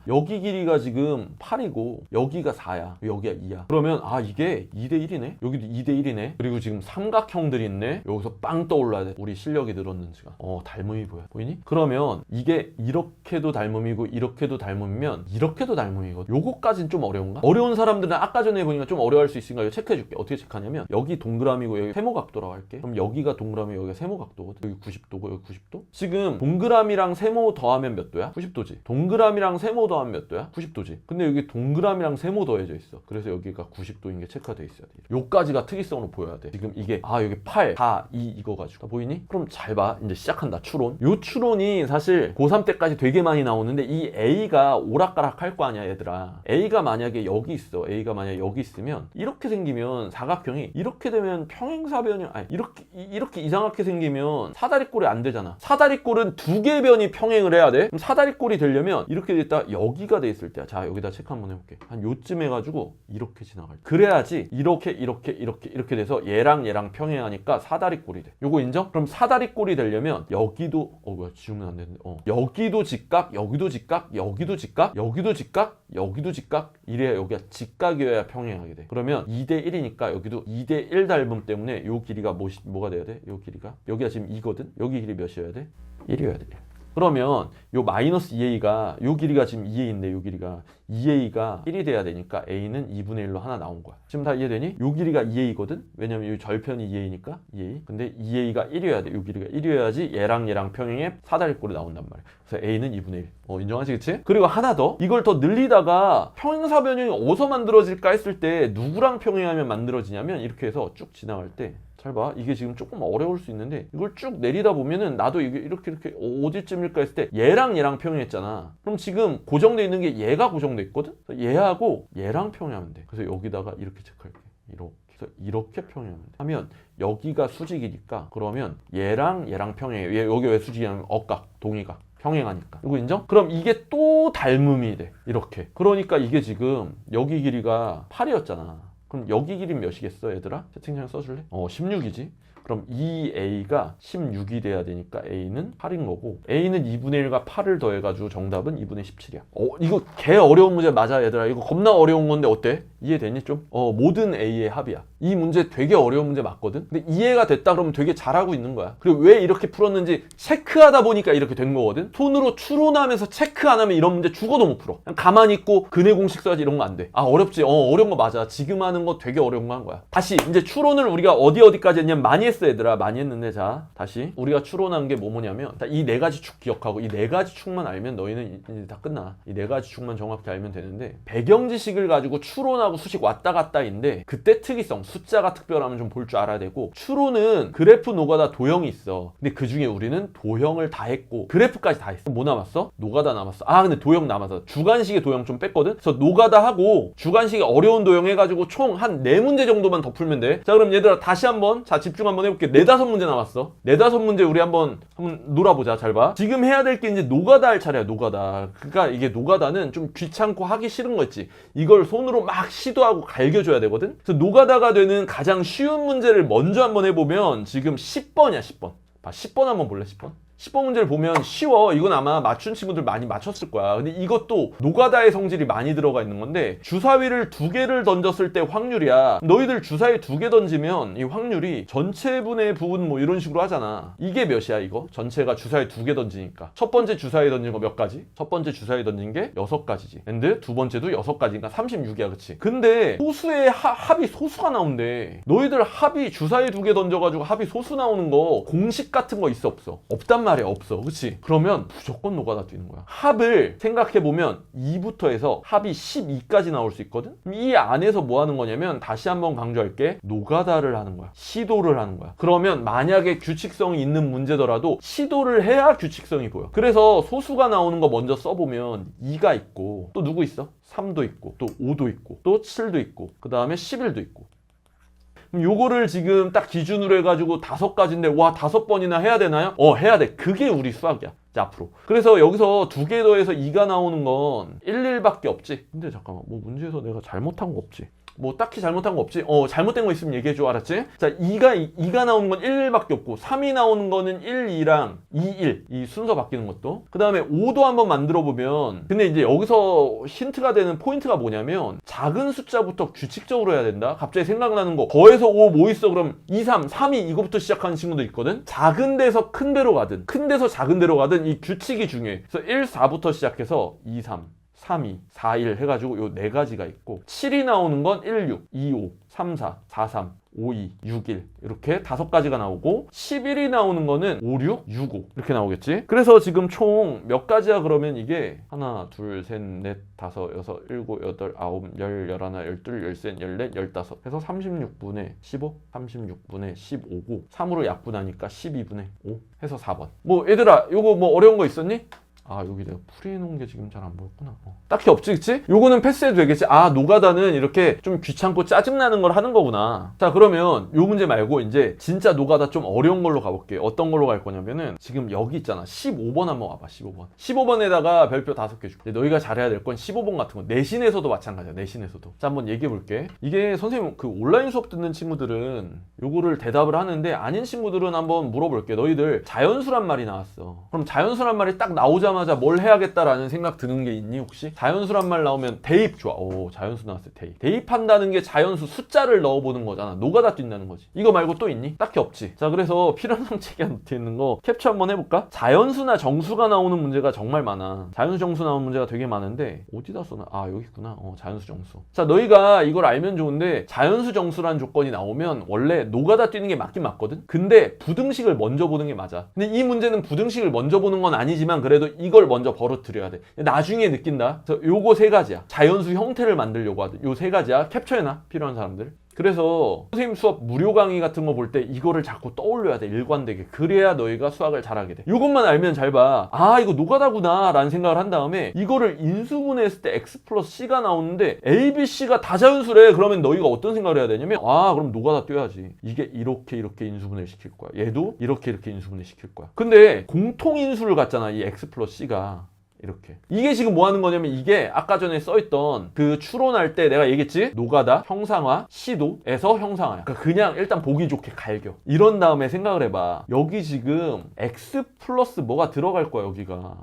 여기 길이가 지금 8이고 여기가 4야. 여기가 2야. 그러면 이게 2대1이네? 여기도 2대1이네? 그리고 지금 삼각형들이 있네? 여기서 빵 떠올라야 돼. 우리 실력이 늘었는지가. 닮음이 보여. 보이니? 그러면 이게 이렇게도 닮음이고 이렇게도 닮음이면 이렇게도 닮음이거든. 요거까진 좀 어려운가? 어려운 사람들은 아까 전에 보니까 좀 어려워할 수 있으니까 이거 체크해줄게. 어떻게 체크하냐면 여기 동그라미고 여기 세모각도라고 할게. 그럼 여기가 동그라미, 여기가 세모각도거든. 여기 90도고 여기 90도? 지금 동그라미랑 세모 더하면 몇 도야? 90도지. 동그라미랑 세모 더하면 몇 도야? 90도지. 근데 여기 동그라미랑 세모 더해져 있어. 그래서 여기가 90도인 게 체크가 돼 있어야 돼. 요까지가 특이성으로 보여야 돼. 지금 이게 여기 8, 4, 2 이거 가지고 보이니? 그럼 잘 봐. 이제 시작한다. 추론. 요 추론이 사실 고3 때까지 되게 많이 나오는데 이 A가 오락가락 할 거 아니야 얘들아. A가 만약에 여기 있어. A가 만약에 여기 있으면 이렇게 생기면 사각형이 이렇게 되면 평행사변이 이렇게 이상하게 생기면 사다리꼴이 안 되잖아. 사다리꼴은 2개 변이 평행을 해야 돼. 그럼 사다리꼴이 되려면 이렇게 됐다 여기가 돼 있을 때야. 자 여기다 체크 한번 해볼게. 한 요쯤 해가지고 이렇게 지나갈 그래야지 이렇게 돼서 얘랑 평행하니까 사다리꼴이 돼. 요거 인정? 그럼 사다리꼴이 되려면 여기도 뭐야 지우면 안 되는데 여기도 직각, 여기도 직각, 여기도 직각, 여기도 직각, 여기도 직각 이래야 여기가 직각이어야 평행하게 돼. 그러면 2대 1이니까 여기도 2대 1 닮음 때문에 요 길이가 뭐가 돼야 돼? 요 길이가 여기가 지금 2거든? 여기 길이 몇이어야 돼? 1이어야 돼. 그러면 요 마이너스 2a가 요 길이가 지금 2a인데 요 길이가 2a가 1이 돼야 되니까 a는 2분의 1로 하나 나온 거야. 지금 다 이해되니? 요 길이가 2a거든? 왜냐면 이 절편이 2a니까 2a. 근데 2a가 1이어야 돼. 요 길이가 1이어야지 얘랑 평행의 사다리꼴이 나온단 말이야. 그래서 a는 2분의 1. 인정하지 그치? 그리고 하나 더. 이걸 더 늘리다가 평행사변형이 어디서 만들어질까 했을 때 누구랑 평행하면 만들어지냐면 이렇게 해서 쭉 지나갈 때 잘 봐. 이게 지금 조금 어려울 수 있는데 이걸 쭉 내리다 보면은 나도 이게 이렇게 어디쯤일까 했을 때 얘랑 평행했잖아. 그럼 지금 고정돼 있는 게 얘가 고정돼 있거든? 얘하고 얘랑 평행하면 돼. 그래서 여기다가 이렇게 체크할게. 이렇게 평행하면 돼. 하면 여기가 수직이니까 그러면 얘랑 평행해. 여기 왜 수직이냐면 억각, 동의각. 평행하니까. 이거 인정? 그럼 이게 또 닮음이 돼. 이렇게. 그러니까 이게 지금 여기 길이가 8이었잖아. 그럼 여기 길이는 몇이겠어 얘들아? 채팅창에 써줄래? 16이지. 그럼 2a가 16이 돼야 되니까 a는 8인 거고 a는 2분의 1과 8을 더해가지고 정답은 2분의 17이야. 이거 개 어려운 문제 맞아 얘들아. 이거 겁나 어려운 건데 어때? 이해되니 좀? 모든 a의 합이야. 이 문제 되게 어려운 문제 맞거든? 근데 이해가 됐다 그러면 되게 잘하고 있는 거야. 그리고 왜 이렇게 풀었는지 체크하다 보니까 이렇게 된 거거든? 손으로 추론하면서 체크 안 하면 이런 문제 죽어도 못 풀어. 그냥 가만히 있고 근해 공식 써야지 이런 거 안 돼. 어렵지? 어려운 거 맞아. 지금 하는 거 되게 어려운 거 한 거야. 다시 이제 추론을 우리가 어디까지 했냐면 많이 했어 얘들아. 많이 했는데 자 다시 우리가 추론한 게 뭐냐면 이 네 가지 축 기억하고 이 네 가지 축만 알면 너희는 이제 다 끝나. 이 네 가지 축만 정확히 알면 되는데 배경 지식을 가지고 추론하고 수식 왔다 갔다인데 그때 특이성 숫자가 특별하면 좀 볼 줄 알아야 되고 추론은 그래프 노가다 도형이 있어. 근데 그 중에 우리는 도형을 다 했고 그래프까지 다 했어. 뭐 남았어? 노가다 남았어. 근데 도형 남았어. 주관식의 도형 좀 뺐거든. 그래서 노가다 하고 주관식의 어려운 도형 해가지고 총 한 4문제 정도만 더 풀면 돼. 자 그럼 얘들아 다시 한번 집중 한번 해볼게. 4-5문제 남았어. 4-5문제 우리 한번 놀아보자. 잘 봐. 지금 해야 될 게 이제 노가다 할 차례야. 노가다. 그러니까 이게 노가다는 좀 귀찮고 하기 싫은 거 있지. 이걸 손으로 막 시도하고 갈겨줘야 되거든. 그래서 노가다가 되는 가장 쉬운 문제를 먼저 한번 해보면 지금 10번이야. 10번. 10번 한번 볼래? 10번? 10번 문제를 보면 쉬워. 이건 아마 맞춘 친구들 많이 맞췄을 거야. 근데 이것도 노가다의 성질이 많이 들어가 있는 건데 주사위를 2개를 던졌을 때 확률이야. 너희들 주사위 2개 던지면 이 확률이 전체분의 부분 뭐 이런 식으로 하잖아. 이게 몇이야 이거? 전체가 주사위 2개 던지니까. 첫 번째 주사위 던진 거 몇 가지? 첫 번째 주사위 던진 게 6가지지. 근데 두 번째도 6가지니까 36이야. 그치? 근데 소수의 합이 소수가 나온대. 너희들 합이 주사위 2개 던져가지고 합이 소수 나오는 거 공식 같은 거 있어 없어? 없단 말이야. 없어. 그치? 그러면 무조건 노가다 뛰는 거야. 합을 생각해보면 2부터 해서 합이 12까지 나올 수 있거든? 이 안에서 뭐 하는 거냐면 다시 한번 강조할게. 노가다를 하는 거야. 시도를 하는 거야. 그러면 만약에 규칙성이 있는 문제더라도 시도를 해야 규칙성이 보여. 그래서 소수가 나오는 거 먼저 써보면 2가 있고 또 누구 있어? 3도 있고 또 5도 있고 또 7도 있고 그 다음에 11도 있고 요거를 지금 딱 기준으로 해가지고 5가지인데 와 5번이나 해야 되나요? 해야 돼. 그게 우리 수학이야. 자, 앞으로. 그래서 여기서 2개 더해서 2가 나오는 건 11밖에 없지. 근데 잠깐만 뭐 문제에서 내가 잘못한 거 없지? 뭐 딱히 잘못한 거 없지? 잘못된 거 있으면 얘기해줘. 알았지? 자, 2가 나오는 건 11밖에 없고 3이 나오는 거는 1, 2랑 2, 1 이 순서 바뀌는 것도 그 다음에 5도 한번 만들어 보면 근데 이제 여기서 힌트가 되는 포인트가 뭐냐면 작은 숫자부터 규칙적으로 해야 된다. 갑자기 생각나는 거 더해서 5 뭐 있어? 그럼 2, 3, 3이 이거부터 시작하는 친구도 있거든. 작은 데서 큰 데로 가든 큰 데서 작은 데로 가든 이 규칙이 중요해. 그래서 1, 4부터 시작해서 2, 3 3, 2, 4, 1 해가지고 요 4가지가 있고 7이 나오는 건 1, 6, 2, 5, 3, 4, 4, 3, 5, 2, 6, 1 이렇게 5가지가 나오고 11이 나오는 거는 5, 6, 6, 5 이렇게 나오겠지. 그래서 지금 총 몇 가지야 그러면 이게 하나, 둘, 셋, 넷, 다섯, 여섯, 일곱, 여덟, 아홉, 열, 열하나, 열둘, 열셋, 열넷, 열다섯 해서 36분의 15, 36분의 15고 3으로 약분하니까 12분의 5 해서 4번. 뭐 얘들아 요거 뭐 어려운 거 있었니? 아 여기 내가 풀이해놓은 게 지금 잘 안 보였구나. 딱히 없지 그치? 요거는 패스해도 되겠지. 아 노가다는 이렇게 좀 귀찮고 짜증나는 걸 하는 거구나. 자 그러면 요 문제 말고 이제 진짜 노가다 좀 어려운 걸로 가볼게. 어떤 걸로 갈 거냐면은 지금 여기 있잖아 15번 한번 와봐. 15번에다가 별표 5개 줄게. 너희가 잘해야 될 건 15번 같은 거 내신에서도 마찬가지야. 내신에서도. 자 한번 얘기해 볼게. 이게 선생님 그 온라인 수업 듣는 친구들은 요거를 대답을 하는데 아닌 친구들은 한번 물어볼게. 너희들 자연수란 말이 나왔어. 그럼 자연수란 말이 딱 나오자마자 뭘 해야겠다라는 생각 드는 게 있니 혹시? 자연수란 말 나오면 대입 좋아. 오 자연수 나왔어요. 대입. 대입한다는 게 자연수 숫자를 넣어보는 거잖아. 노가다 뛴다는 거지. 이거 말고 또 있니? 딱히 없지. 자 그래서 필요한 책에 밑에 있는 거 캡처 한번 해볼까? 자연수나 정수가 나오는 문제가 정말 많아. 자연수 정수 나오는 문제가 되게 많은데 어디다 써놔? 아 여기 있구나. 자연수 정수. 자 너희가 이걸 알면 좋은데 자연수 정수라는 조건이 나오면 원래 노가다 뛰는 게 맞긴 맞거든? 근데 부등식을 먼저 보는 게 맞아. 근데 이 문제는 부등식을 먼저 보는 건 아니지만 그래도 이걸 먼저 벌어뜨려야 돼. 나중에 느낀다. 그래서 요거 세 가지야. 자연수 형태를 만들려고 하든 요 세 가지야. 캡처해놔. 필요한 사람들. 그래서 선생님 수업 무료 강의 같은 거 볼 때 이거를 자꾸 떠올려야 돼. 일관되게. 그래야 너희가 수학을 잘하게 돼. 이것만 알면 잘 봐. 아 이거 노가다구나 라는 생각을 한 다음에 이거를 인수분해했을 때 x 플러스 c가 나오는데 a, b, c가 다 자연수래. 그러면 너희가 어떤 생각을 해야 되냐면 아 그럼 노가다 뛰어야지. 이게 이렇게 인수분해 시킬 거야. 얘도 이렇게 인수분해 시킬 거야. 근데 공통인수를 갖잖아. 이 x 플러스 c가. 이렇게. 이게 지금 뭐 하는 거냐면 이게 아까 전에 써있던 그 추론할 때 내가 얘기했지? 노가다, 형상화, 시도에서 형상화야. 그러니까 그냥 일단 보기 좋게 갈겨. 이런 다음에 생각을 해봐. 여기 지금 x 플러스 뭐가 들어갈 거야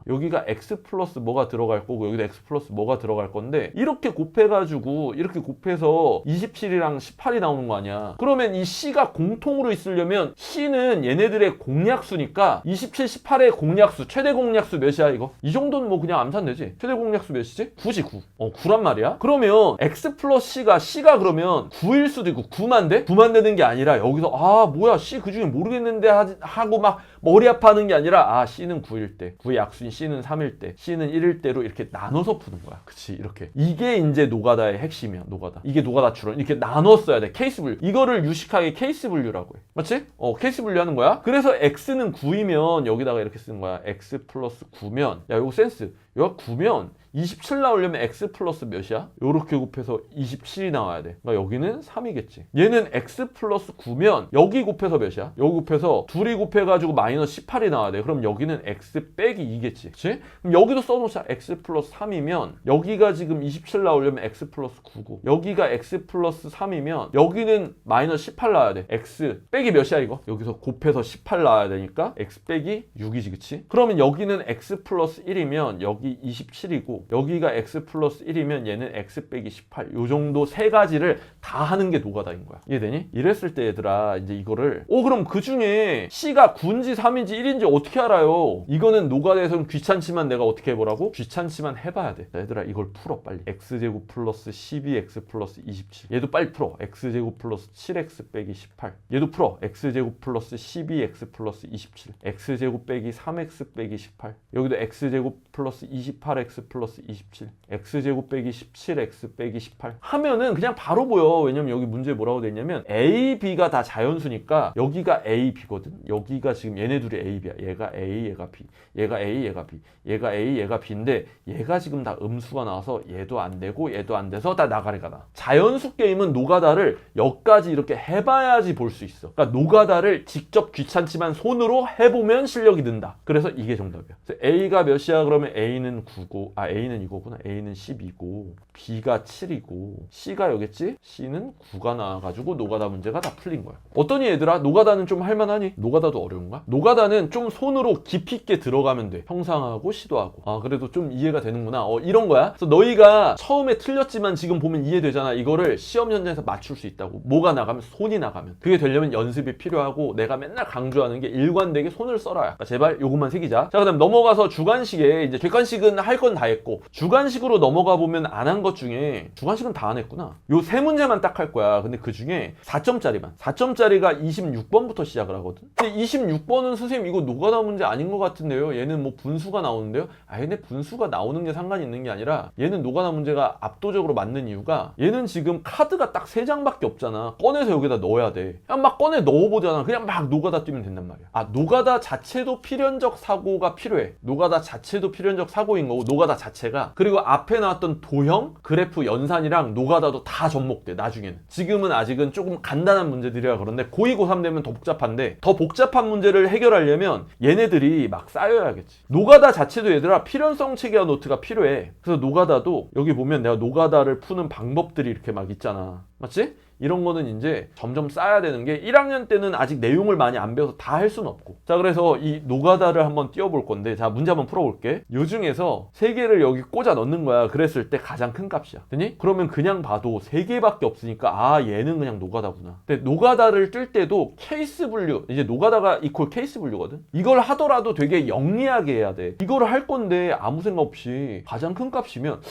여기가 x 플러스 뭐가 들어갈 거고 여기도 x 플러스 뭐가 들어갈 건데 이렇게 곱해가지고 이렇게 곱해서 27이랑 18이 나오는 거 아니야. 그러면 이 c가 공통으로 있으려면 c는 얘네들의 공약수니까 27, 18의 공약수 최대 공약수 몇이야 이거? 이 정도는 뭐 그냥 암산 되지. 최대 공약수 몇이지? 9지 9. 9란 말이야. 그러면 x 플러스 c가 그러면 9일 수도 있고 9만 돼? 9만 되는 게 아니라 여기서 아 뭐야 c 그 중에 모르겠는데 하고 막 머리 아파하는 게 아니라 아 c는 9일 때 9의 약수인 c는 3일 때 c는 1일 때로 이렇게 나눠서 푸는 거야. 그치 이렇게. 이게 이제 노가다의 핵심이야. 노가다. 이게 노가다 추론. 이렇게 나눠 써야 돼. 케이스 분류. 이거를 유식하게 케이스 분류라고 해. 맞지? 케이스 분류하는 거야. 그래서 x는 9이면 여기다가 이렇게 쓰는 거야. x 플러스 9면 야 요거 센스. 여기가 9면 27 나오려면 x 플러스 몇이야? 요렇게 곱해서 27이 나와야 돼. 그러니까 여기는 3이겠지. 얘는 x 플러스 9면 여기 곱해서 몇이야? 여기 곱해서 둘이 곱해가지고 마이너스 18이 나와야 돼. 그럼 여기는 x 빼기 2겠지. 그치? 그럼 여기도 써놓자. x 플러스 3이면 여기가 지금 27 나오려면 x 플러스 9고 여기가 x 플러스 3이면 여기는 마이너스 18 나와야 돼. x 빼기 몇이야 이거? 여기서 곱해서 18 나와야 되니까 x 빼기 6이지. 그치? 그러면 여기는 x 플러스 1이면 여기 27이고 여기가 x 플러스 1이면 얘는 x 빼기 18 요 정도 세 가지를 다 하는 게 노가다인 거야. 이해되니? 이랬을 때 얘들아 이제 이거를 그럼 그 중에 c가 9인지 3인지 1인지 어떻게 알아요? 이거는 노가다에서는 귀찮지만 내가 어떻게 해보라고? 귀찮지만 해봐야 돼. 자, 얘들아 이걸 풀어 빨리. x제곱 플러스 12x 플러스 27 얘도 빨리 풀어. x제곱 플러스 7x 빼기 18 얘도 풀어. x제곱 플러스 12x 플러스 27 x제곱 빼기 3x 빼기 18 여기도 x제곱 플러스 28x 플러스 27 x제곱 빼기 17x 빼기 18 하면은 그냥 바로 보여. 왜냐면 여기 문제에 뭐라고 돼 있냐면 a, b가 다 자연수니까 여기가 a, b거든. 여기가 지금 얘네 둘이 a, b야. 얘가 a, 얘가 b. 얘가 a, 얘가 b. 얘가 a, 얘가 b인데 얘가 지금 다 음수가 나와서 얘도 안 되고 얘도 안 돼서 다 나가리가 나. 자연수 게임은 노가다를 여기까지 이렇게 해봐야지 볼 수 있어. 그러니까 노가다를 직접 귀찮지만 손으로 해보면 실력이 는다. 그래서 이게 정답이야. 그래서 a가 몇이야? 그러면 a는 9고 a는 이거구나. a는 12고 b가 7이고 c가 여기겠지? c는 9가 나와가지고 노가다 문제가 다 풀린 거야. 어떠니 얘들아? 노가다는 좀 할만하니? 노가다도 어려운가? 노가다는 좀 손으로 깊이 있게 들어가면 돼. 형상하고 시도하고. 아 그래도 좀 이해가 되는구나. 이런 거야. 그래서 너희가 처음에 틀렸지만 지금 보면 이해되잖아. 이거를 시험 현장에서 맞출 수 있다고. 뭐가 나가면? 손이 나가면. 그게 되려면 연습이 필요하고 내가 맨날 강조하는 게 일관되게 손을 써라. 그러니까 제발 요것만 새기자. 자 그다음 넘어가서 주관식에 이제 객관식은 할 건 다 했고 주관식으로 넘어가 보면 안 한 것 중에 주관식은 다 안 했구나. 요 세 문제만 문제만 딱 할 거야. 근데 그 중에 4점짜리만. 4점짜리가 26번부터 시작을 하거든. 근데 26번은 선생님 이거 노가다 문제 아닌 것 같은데요. 얘는 뭐 분수가 나오는데요. 아, 얘네 분수가 나오는 게 상관이 있는 게 아니라 얘는 노가다 문제가 압도적으로 맞는 이유가 얘는 지금 카드가 딱 3장밖에 없잖아. 꺼내서 여기다 넣어야 돼. 그냥 막 꺼내 넣어보잖아. 그냥 막 노가다 뛰면 된단 말이야. 아, 노가다 자체도 필연적 사고가 필요해. 노가다 자체도 필연적 사고인 거고, 노가다 자체가. 그리고 앞에 나왔던 도형, 그래프 연산이랑 노가다도 다 접목돼, 나중에는. 지금은 아직은 조금 간단한 문제들이라 그런데 고2, 고3 되면 더 복잡한데, 더 복잡한 문제를 해결하려면 얘네들이 막 쌓여야겠지. 노가다 자체도 얘들아 필연성 체계화 노트가 필요해. 그래서 노가다도 여기 보면 내가 노가다를 푸는 방법들이 이렇게 막 있잖아. 맞지? 이런 거는 이제 점점 쌓아야 되는 게 1학년 때는 아직 내용을 많이 안 배워서 다 할 수는 없고. 자, 그래서 이 노가다를 한번 띄워볼 건데, 자, 문제 한번 풀어볼게. 요 중에서 3개를 여기 꽂아 넣는 거야. 그랬을 때 가장 큰 값이야. 되니? 그러면 그냥 봐도 3개밖에 없으니까 아, 얘는 그냥 노가다구나. 근데 노가다를 뜰 때도 케이스 분류, 이제 노가다가 이퀄 케이스 분류거든. 이걸 하더라도 되게 영리하게 해야 돼. 이걸 할 건데 아무 생각 없이 가장 큰 값이면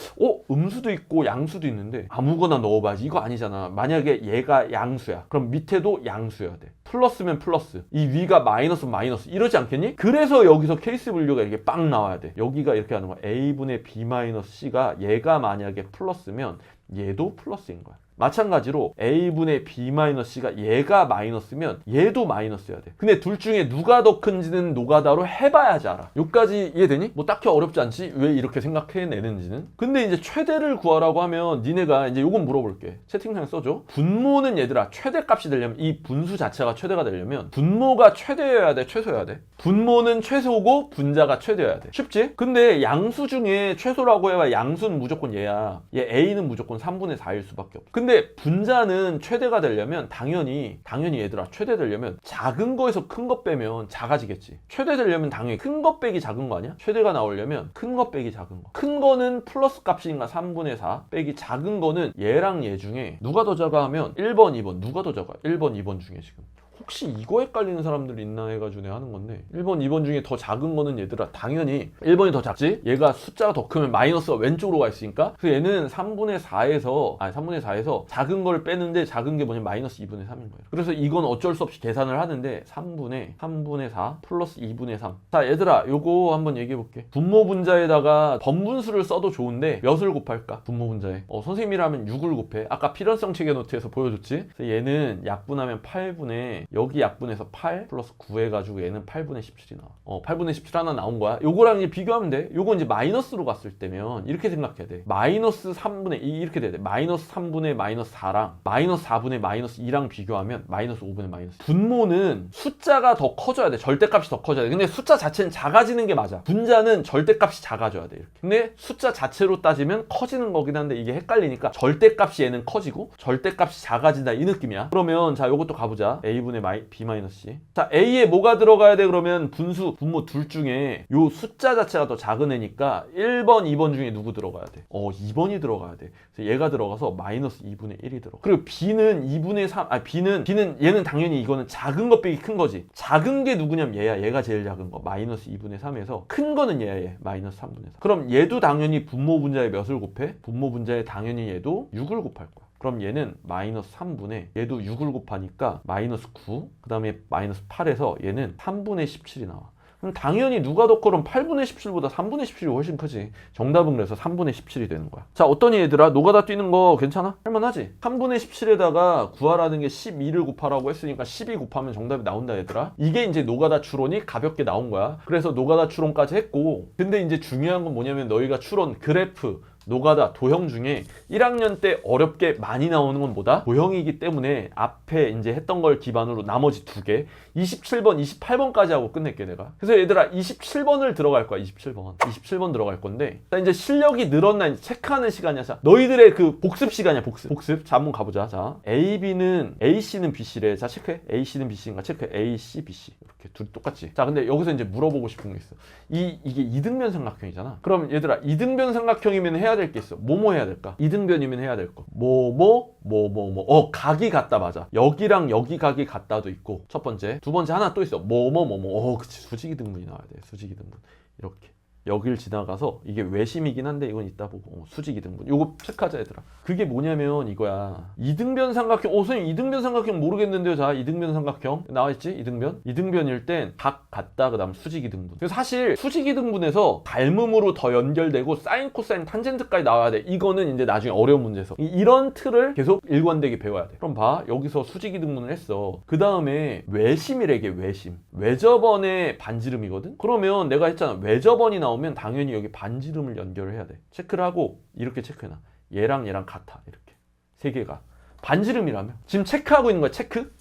음수도 있고 양수도 있는데 아무거나 넣어봐야지. 이거 아니잖아. 만약에 얘가 양수야. 그럼 밑에도 양수여야 돼. 플러스면 플러스, 이 위가 마이너스면 마이너스, 이러지 않겠니? 그래서 여기서 케이스 분류가 이렇게 빵 나와야 돼. 여기가 이렇게 하는 거야. A분의 B 마이너스 C가 얘가 만약에 플러스면 얘도 플러스인 거야. 마찬가지로 A분의 B-C가 얘가 마이너스면 얘도 마이너스여야 돼. 근데 둘 중에 누가 더 큰지는 노가다로 해봐야지 알아. 여기까지 이해되니? 뭐 딱히 어렵지 않지? 왜 이렇게 생각해내는지는? 근데 이제 최대를 구하라고 하면 니네가 이제 요건 물어볼게. 채팅창에 써줘. 분모는 얘들아 최대값이 되려면, 이 분수 자체가 최대가 되려면 분모가 최대여야 돼, 최소여야 돼? 분모는 최소고 분자가 최대여야 돼. 쉽지? 근데 양수 중에 최소라고 해봐. 양수는 무조건 얘야. 얘 A는 무조건 3분의 4일 수밖에 없어. 근데 분자는 최대가 되려면 당연히 얘들아 최대 되려면 작은 거에서 큰 거 빼면 작아지겠지. 최대 되려면 당연히 큰 거 빼기 작은 거 아니야? 최대가 나오려면 큰 거 빼기 작은 거. 큰 거는 플러스 값이니까 3분의 4 빼기 작은 거는 얘랑 얘 중에 누가 더 작아 하면 1번, 2번. 누가 더 작아? 1번, 2번 중에 지금. 혹시 이거 헷갈리는 사람들 있나 해가지고 내가 하는 건데, 1번, 2번 중에 더 작은 거는 얘들아 당연히 1번이 더 작지? 얘가 숫자가 더 크면 마이너스가 왼쪽으로 가 있으니까. 그래서 얘는 3분의 4에서 작은 걸 빼는데 작은 게 뭐냐면 마이너스 2분의 3인 거예요. 그래서 이건 어쩔 수 없이 계산을 하는데 3분의 4 플러스 2분의 3. 자, 얘들아 요거 한번 얘기해 볼게. 분모 분자에다가 번분수를 써도 좋은데 몇을 곱할까? 분모 분자에 선생님이라면 6을 곱해. 아까 필연성 체계 노트에서 보여줬지? 그래서 얘는 약분하면 8분의, 여기 약분해서 8 플러스 9 해가지고 얘는 8분의 17이 나와. 8분의 17 하나 나온 거야. 요거랑 이제 비교하면 돼. 요거 이제 마이너스로 갔을 때면 이렇게 생각해야 돼. 마이너스 3분의 2 이렇게 돼야 돼. 마이너스 3분의 마이너스 4랑 마이너스 4분의 마이너스 2랑 비교하면 마이너스 5분의 마이너스. 분모는 숫자가 더 커져야 돼. 절대값이 더 커져야 돼. 근데 숫자 자체는 작아지는 게 맞아. 분자는 절대값이 작아져야 돼. 이렇게. 근데 숫자 자체로 따지면 커지는 거긴 한데 이게 헷갈리니까 절대값이 얘는 커지고 절대값이 작아진다 이 느낌이야. 그러면 자 요것도 가보자. A분의 B-C. 자, A에 뭐가 들어가야 돼? 그러면 분모 둘 중에 요 숫자 자체가 더 작은 애니까 1번, 2번 중에 누구 들어가야 돼? 2번이 들어가야 돼. 그래서 얘가 들어가서 마이너스 2분의 1이 들어가. 그리고 B는 2분의 3, B는 얘는 당연히 이거는 작은 거 빼기 큰 거지. 작은 게 누구냐면 얘야. 얘가 제일 작은 거. 마이너스 2분의 3에서 큰 거는 얘야, 얘. 마이너스 3분의 4. 그럼 얘도 당연히 분모 분자에 몇을 곱해? 분모 분자에 당연히 얘도 6을 곱할 거야. 그럼 얘는 마이너스 3분의, 얘도 6을 곱하니까 마이너스 9, 그 다음에 마이너스 8에서 얘는 3분의 17이 나와. 그럼 당연히 누가 더 커? 그럼 8분의 17보다 3분의 17이 훨씬 크지. 정답은 그래서 3분의 17이 되는 거야. 자, 어떠니 얘들아? 노가다 뛰는 거 괜찮아? 할만하지? 3분의 17에다가 구하라는 게 12를 곱하라고 했으니까 12 곱하면 정답이 나온다 얘들아. 이게 이제 노가다 추론이 가볍게 나온 거야. 그래서 노가다 추론까지 했고, 근데 이제 중요한 건 뭐냐면 너희가 추론 그래프, 노가다, 도형 중에 1학년 때 어렵게 많이 나오는 건 뭐다? 도형이기 때문에 앞에 이제 했던 걸 기반으로 나머지 2개 27번, 28번까지 하고 끝낼게 내가. 그래서 얘들아 27번을 들어갈 거야. 27번 들어갈 건데, 자 이제 실력이 늘었나 이제 체크하는 시간이야. 자, 너희들의 그 복습 시간이야. 복습. 자, 한번 가보자. 자, AC는 BC래. 자, 체크해. AC는 BC인가 체크해. AC, BC 이렇게 둘이 똑같지. 자, 근데 여기서 이제 물어보고 싶은 게 있어. 이게 이등변 삼각형이잖아. 그럼 얘들아 이등변 삼각형이면 해야 될 게 있어. 뭐뭐 해야 될까? 이등변이면 해야 될 거. 각이 같다. 맞아. 여기랑 여기 각이 같다도 있고, 첫 번째. 두 번째 하나 또 있어. 그치. 수직이등분이 나와야 돼. 수직이등분. 이렇게. 여길 지나가서 이게 외심이긴 한데 이건 이따 보고 수직 이등분 요거 체크하자 얘들아. 그게 뭐냐면 이거야. 이등변 삼각형. 선생님 이등변 삼각형 모르겠는데요. 자 이등변 삼각형 나와있지? 이등변일 땐 각 같다 그 다음 수직 이등분. 그래서 사실 수직 이등분에서 닮음으로 더 연결되고 사인 코사인 탄젠트까지 나와야 돼. 이거는 이제 나중에 어려운 문제에서 이런 틀을 계속 일관되게 배워야 돼. 그럼 봐 여기서 수직 이등분을 했어. 그 다음에 외심이래게 외심. 외접원의 반지름이거든? 그러면 내가 했잖아. 외접원이 나오면 당연히 여기 반지름을 연결을 해야 돼. 체크를 하고 이렇게 체크해놔. 얘랑 얘랑 같아. 이렇게 세 개가 반지름이라며. 지금 체크하고 있는 거야.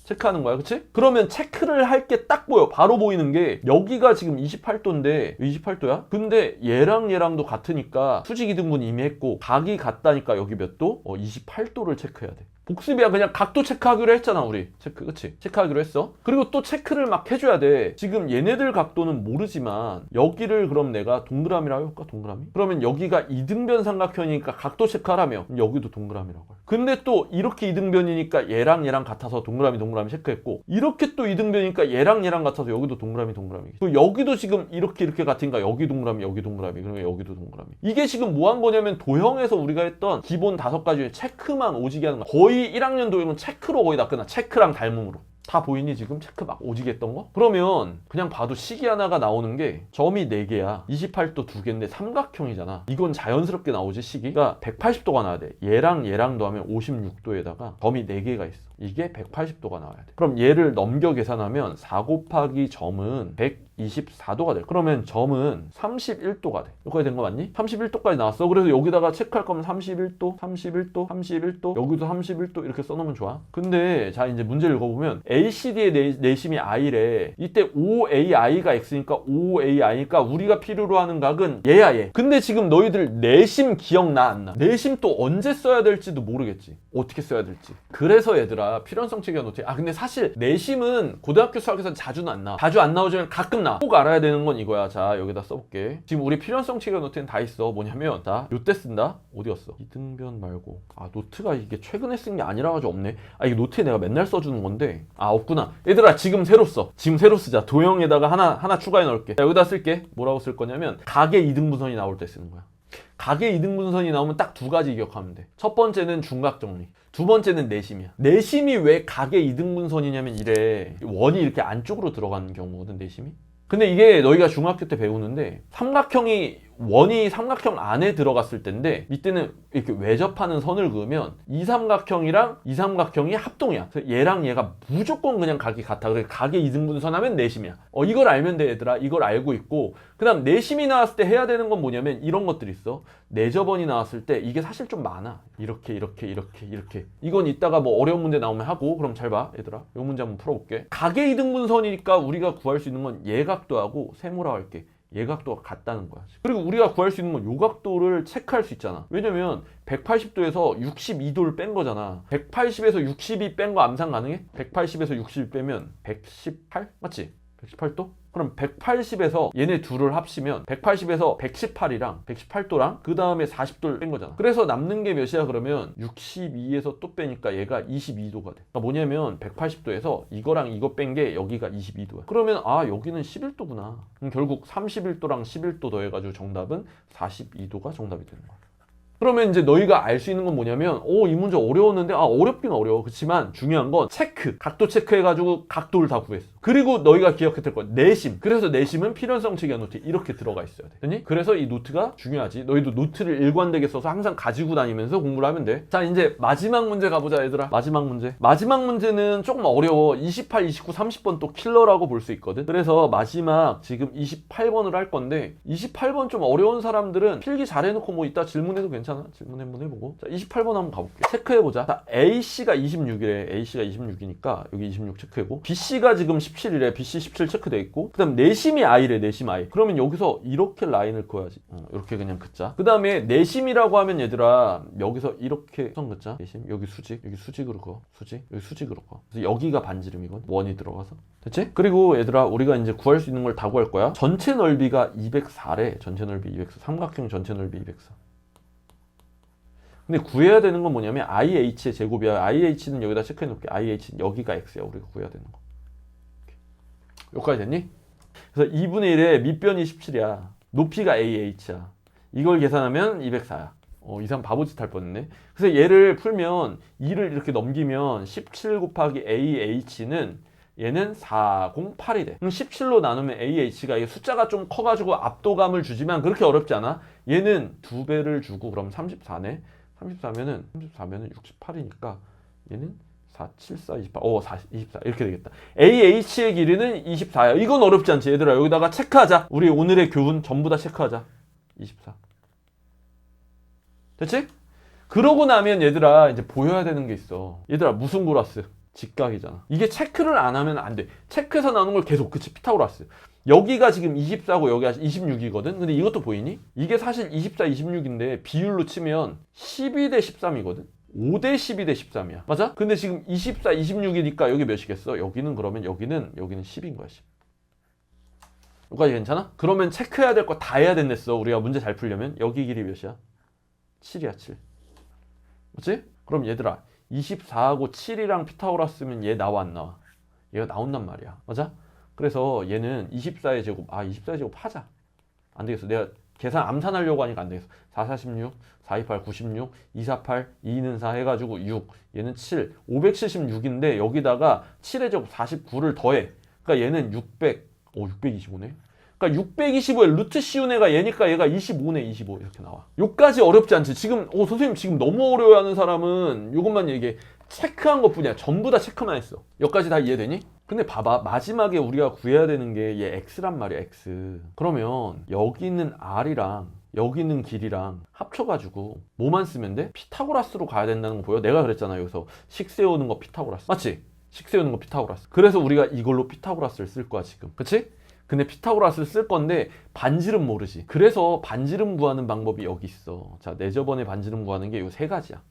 체크하는 거야. 그치? 그러면 체크를 할 게 딱 보여. 바로 보이는 게 여기가 지금 28도인데 28도야? 근데 얘랑 얘랑도 같으니까 수직 이등분 이미 했고 각이 같다니까 여기 몇 도? 28도를 체크해야 돼. 복습이야. 그냥 각도 체크하기로 했잖아 우리. 그치? 체크하기로 했어. 그리고 또 체크를 막 해줘야 돼. 지금 얘네들 각도는 모르지만 여기를 그럼 내가 동그라미라고 해볼까? 동그라미? 그러면 여기가 이등변 삼각형이니까 각도 체크하라며. 여기도 동그라미라고 해. 근데 또 이렇게 이등변이니까 얘랑 얘랑 같아서 동그라미 체크했고, 이렇게 또 이등변이니까 얘랑 얘랑 같아서 여기도 동그라미 그리고 여기도 지금 이렇게 같으니까 여기 동그라미 그러면 여기도 동그라미. 이게 지금 뭐 한 거냐면 도형에서 우리가 했던 기본 5가지 중에 체크만 오지게 하는 거야. 거의 1학년 도형은 체크로 거의 다 끝나. 체크랑 닮음으로. 다 보이니 지금? 체크 막 오지게 했던 거? 그러면 그냥 봐도 식이 하나가 나오는 게 점이 4개야 28도 2개인데 삼각형이잖아. 이건 자연스럽게 나오지 식이. 그러니까 180도가 나와야 돼. 얘랑 얘랑 더하면 56도에다가 점이 4개가 있어. 이게 180도가 나와야 돼. 그럼 얘를 넘겨 계산하면 4 곱하기 점은 124도가 돼. 그러면 점은 31도가 돼. 여기까지 된 거 맞니? 31도까지 나왔어. 그래서 여기다가 체크할 거면 31도 여기도 31도 이렇게 써놓으면 좋아. 근데 자 이제 문제를 읽어보면 ACD의 내심이 I래. 이때 OAI가 X니까 OAI니까 우리가 필요로 하는 각은 얘야 얘. 근데 지금 너희들 내심 기억나 안 나? 내심 또 언제 써야 될지도 모르겠지. 어떻게 써야 될지. 그래서 얘들아 필연성 체계가 노트. 근데 사실 내심은 고등학교 수학에서는 자주는 안 나와. 자주 안 나오지만 가끔 나와. 꼭 알아야 되는 건 이거야. 자 여기다 써볼게. 지금 우리 필연성 체계가 노트에는 다 있어. 뭐냐면 자 요때 쓴다. 어디였어? 이등변 말고 노트가 이게 최근에 쓴 게 아니라 가지고 없네. 이게 노트에 내가 맨날 써주는 건데 없구나. 얘들아 지금 새로 써. 지금 새로 쓰자. 도형에다가 하나 추가해 넣을게. 자, 여기다 쓸게. 뭐라고 쓸 거냐면 각의 이등분선이 나올 때 쓰는 거야. 각의 이등분선이 나오면 딱 2가지 기억하면 돼. 첫 번째는 중각 정리. 두 번째는 내심이야. 내심이 왜 각의 이등분선이냐면 이래. 원이 이렇게 안쪽으로 들어가는 경우거든 내심이. 근데 이게 너희가 중학교 때 배우는데 원이 삼각형 안에 들어갔을 때인데 이때는 이렇게 외접하는 선을 그으면 이 삼각형이 합동이야. 그래서 얘랑 얘가 무조건 그냥 각이 같아. 그래서 각의 이등분선 하면 내심이야. 이걸 알면 돼 얘들아. 이걸 알고 있고 그 다음 내심이 나왔을 때 해야 되는 건 뭐냐면 이런 것들이 있어. 내접원이 나왔을 때 이게 사실 좀 많아. 이렇게 이건 이따가 뭐 어려운 문제 나오면 하고. 그럼 잘 봐 얘들아. 이 문제 한번 풀어볼게. 각의 이등분선이니까 우리가 구할 수 있는 건 얘각도하고 세모라고 할게. 얘각도가 같다는 거야. 그리고 우리가 구할 수 있는 건 요각도를 체크할 수 있잖아. 왜냐면 180도에서 62도를 뺀 거잖아. 180에서 62 뺀 거 암산 가능해? 180에서 62 빼면 118? 맞지? 118도? 그럼 180에서 얘네 둘을 합치면 180에서 118이랑 118도랑 그 다음에 40도를 뺀 거잖아. 그래서 남는 게 몇이야 그러면 62에서 또 빼니까 얘가 22도가 돼. 그러니까 뭐냐면 180도에서 이거랑 이거 뺀 게 여기가 22도야. 그러면 여기는 11도구나. 그럼 결국 31도랑 11도 더해가지고 정답은 42도가 정답이 되는 거야. 그러면 이제 너희가 알 수 있는 건 뭐냐면 이 문제 어려웠는데 어렵긴 어려워. 그렇지만 중요한 건 각도 체크해가지고 각도를 다 구했어. 그리고 너희가 기억했을 거야. 내심. 그래서 내심은 필연성 체계화 노트 이렇게 들어가 있어야 돼. 됐니? 그래서 이 노트가 중요하지. 너희도 노트를 일관되게 써서 항상 가지고 다니면서 공부를 하면 돼. 자 이제 마지막 문제 가보자 얘들아. 마지막 문제는 조금 어려워. 28, 29, 30번 또 킬러라고 볼 수 있거든. 그래서 마지막 지금 28번을 할 건데 28번 좀 어려운 사람들은 필기 잘해놓고 뭐 이따 질문해도 괜찮아. 질문 한번 해보고. 자 28번 한번 가볼게. 체크해보자. 자 A씨가 26이래. A씨가 26이니까 여기 26 체크해고, B씨가 지금 17이래. BC 17 체크돼 있고, 그 다음 내심이 I래. 내심 I. 그러면 여기서 이렇게 라인을 그어야지. 이렇게 그냥 긋자. 그 다음에 내심이라고 하면 얘들아 여기서 이렇게 선 긋자. 내심 여기 수직으로 그어. 여기 수직으로 그어. 그래서 여기가 반지름이건 원이 들어가서. 됐지? 그리고 얘들아 우리가 이제 구할 수 있는 걸 다 구할 거야. 전체 넓이가 204래. 전체 넓이 204. 삼각형 전체 넓이 204. 근데 구해야 되는 건 뭐냐면 IH의 제곱이야. IH는 여기다 체크해 놓을게. IH는 여기가 X야. 우리가 구해야 되는 거. 여기까지 됐니? 그래서 2분의 1에 밑변이 17이야. 높이가 AH야. 이걸 계산하면 204야. 이상 바보짓 할 뻔했네. 그래서 얘를 풀면 2를 이렇게 넘기면 17 곱하기 AH는 얘는 408이 돼. 그럼 17로 나누면 AH가 이게 숫자가 좀 커가지고 압도감을 주지만 그렇게 어렵지 않아. 얘는 2배를 주고 그럼 34네. 34면은 68이니까 얘는 4, 7, 4, 28, 24 이렇게 되겠다. AH의 길이는 24야. 이건 어렵지 않지 얘들아. 여기다가 체크하자. 우리 오늘의 교훈 전부 다 체크하자. 24. 됐지? 그러고 나면 얘들아 이제 보여야 되는 게 있어. 얘들아 무슨 코러스? 직각이잖아. 이게 체크를 안 하면 안 돼. 체크해서 나오는 걸 계속 그치 피타고라스. 여기가 지금 24고 여기가 26이거든. 근데 이것도 보이니? 이게 사실 24, 26인데 비율로 치면 12대 13이거든. 5대 12대 13이야. 맞아? 근데 지금 24, 26이니까 여기 몇이겠어? 여기는 그러면 여기는 10인 거야. 10. 여기까지 괜찮아? 그러면 체크해야 될 거 다 해야 된댔어. 우리가 문제 잘 풀려면. 여기 길이 몇이야? 7이야 7. 맞지? 그럼 얘들아 24하고 7이랑 피타고라스면 얘 나와 안 나와? 얘가 나온단 말이야. 맞아? 그래서 얘는 24의 제곱 24의 제곱 하자. 안 되겠어. 내가 계산 암산하려고 하니까 안 되겠어. 4, 46, 4, 28, 96, 2, 4, 8, 2, 2는 4 해가지고 6. 얘는 7, 576인데 여기다가 7의 제곱 49를 더해. 그러니까 얘는 625네. 그러니까 625에 루트 씌운 애가 얘니까 얘가 25네. 25 이렇게 나와. 요까지 어렵지 않지. 지금 선생님 지금 너무 어려워하는 사람은 요것만 얘기해. 체크한 것뿐이야. 전부 다 체크만 했어. 여기까지 다 이해되니? 근데 봐봐. 마지막에 우리가 구해야 되는 게 얘 x란 말이야. x. 그러면 여기 있는 r이랑 여기 있는 길이랑 합쳐가지고 뭐만 쓰면 돼? 피타고라스로 가야 된다는 거 보여? 내가 그랬잖아. 여기서 식 세우는 거 피타고라스. 맞지? 식 세우는 거 피타고라스. 그래서 우리가 이걸로 피타고라스를 쓸 거야 지금. 그치? 근데 피타고라스를 쓸 건데 반지름 모르지. 그래서 반지름 구하는 방법이 여기 있어. 자, 내 저번에 반지름 구하는 게 요 세 가지야.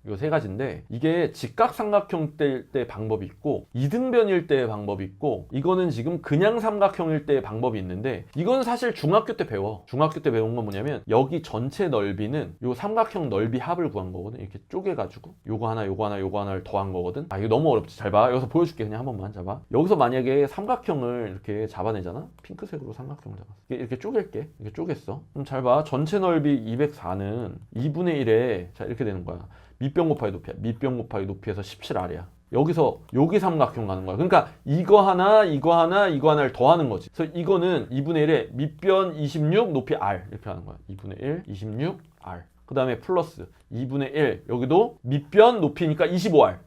요 세 가지인데 이게 직각삼각형 때 방법이 있고 이등변일 때의 방법이 있고 이거는 지금 그냥 삼각형일 때의 방법이 있는데 이건 사실 중학교 때 배워. 중학교 때 배운 건 뭐냐면 여기 전체 넓이는 요 삼각형 넓이 합을 구한 거거든. 이렇게 쪼개가지고 요거 하나 요거 하나 요거 하나를 더한 거거든. 이거 너무 어렵지. 잘 봐. 여기서 보여줄게. 그냥 한 번만 잡아. 여기서 만약에 삼각형을 이렇게 잡아내잖아. 핑크색으로 삼각형을 잡았어. 이렇게 쪼갤게. 이렇게 쪼갰어. 그럼 잘 봐. 전체 넓이 204는 2분의 1에 자 이렇게 되는 거야. 밑변 곱하기 높이야. 밑변 곱하기 높이에서 17R이야. 여기서 여기 삼각형 가는 거야. 그러니까 이거 하나, 이거 하나, 이거 하나를 더하는 거지. 그래서 이거는 2분의 1에 밑변 26, 높이 R 이렇게 하는 거야. 2분의 1, 26, R. 그 다음에 플러스 2분의 1, 여기도 밑변 높이니까 25R.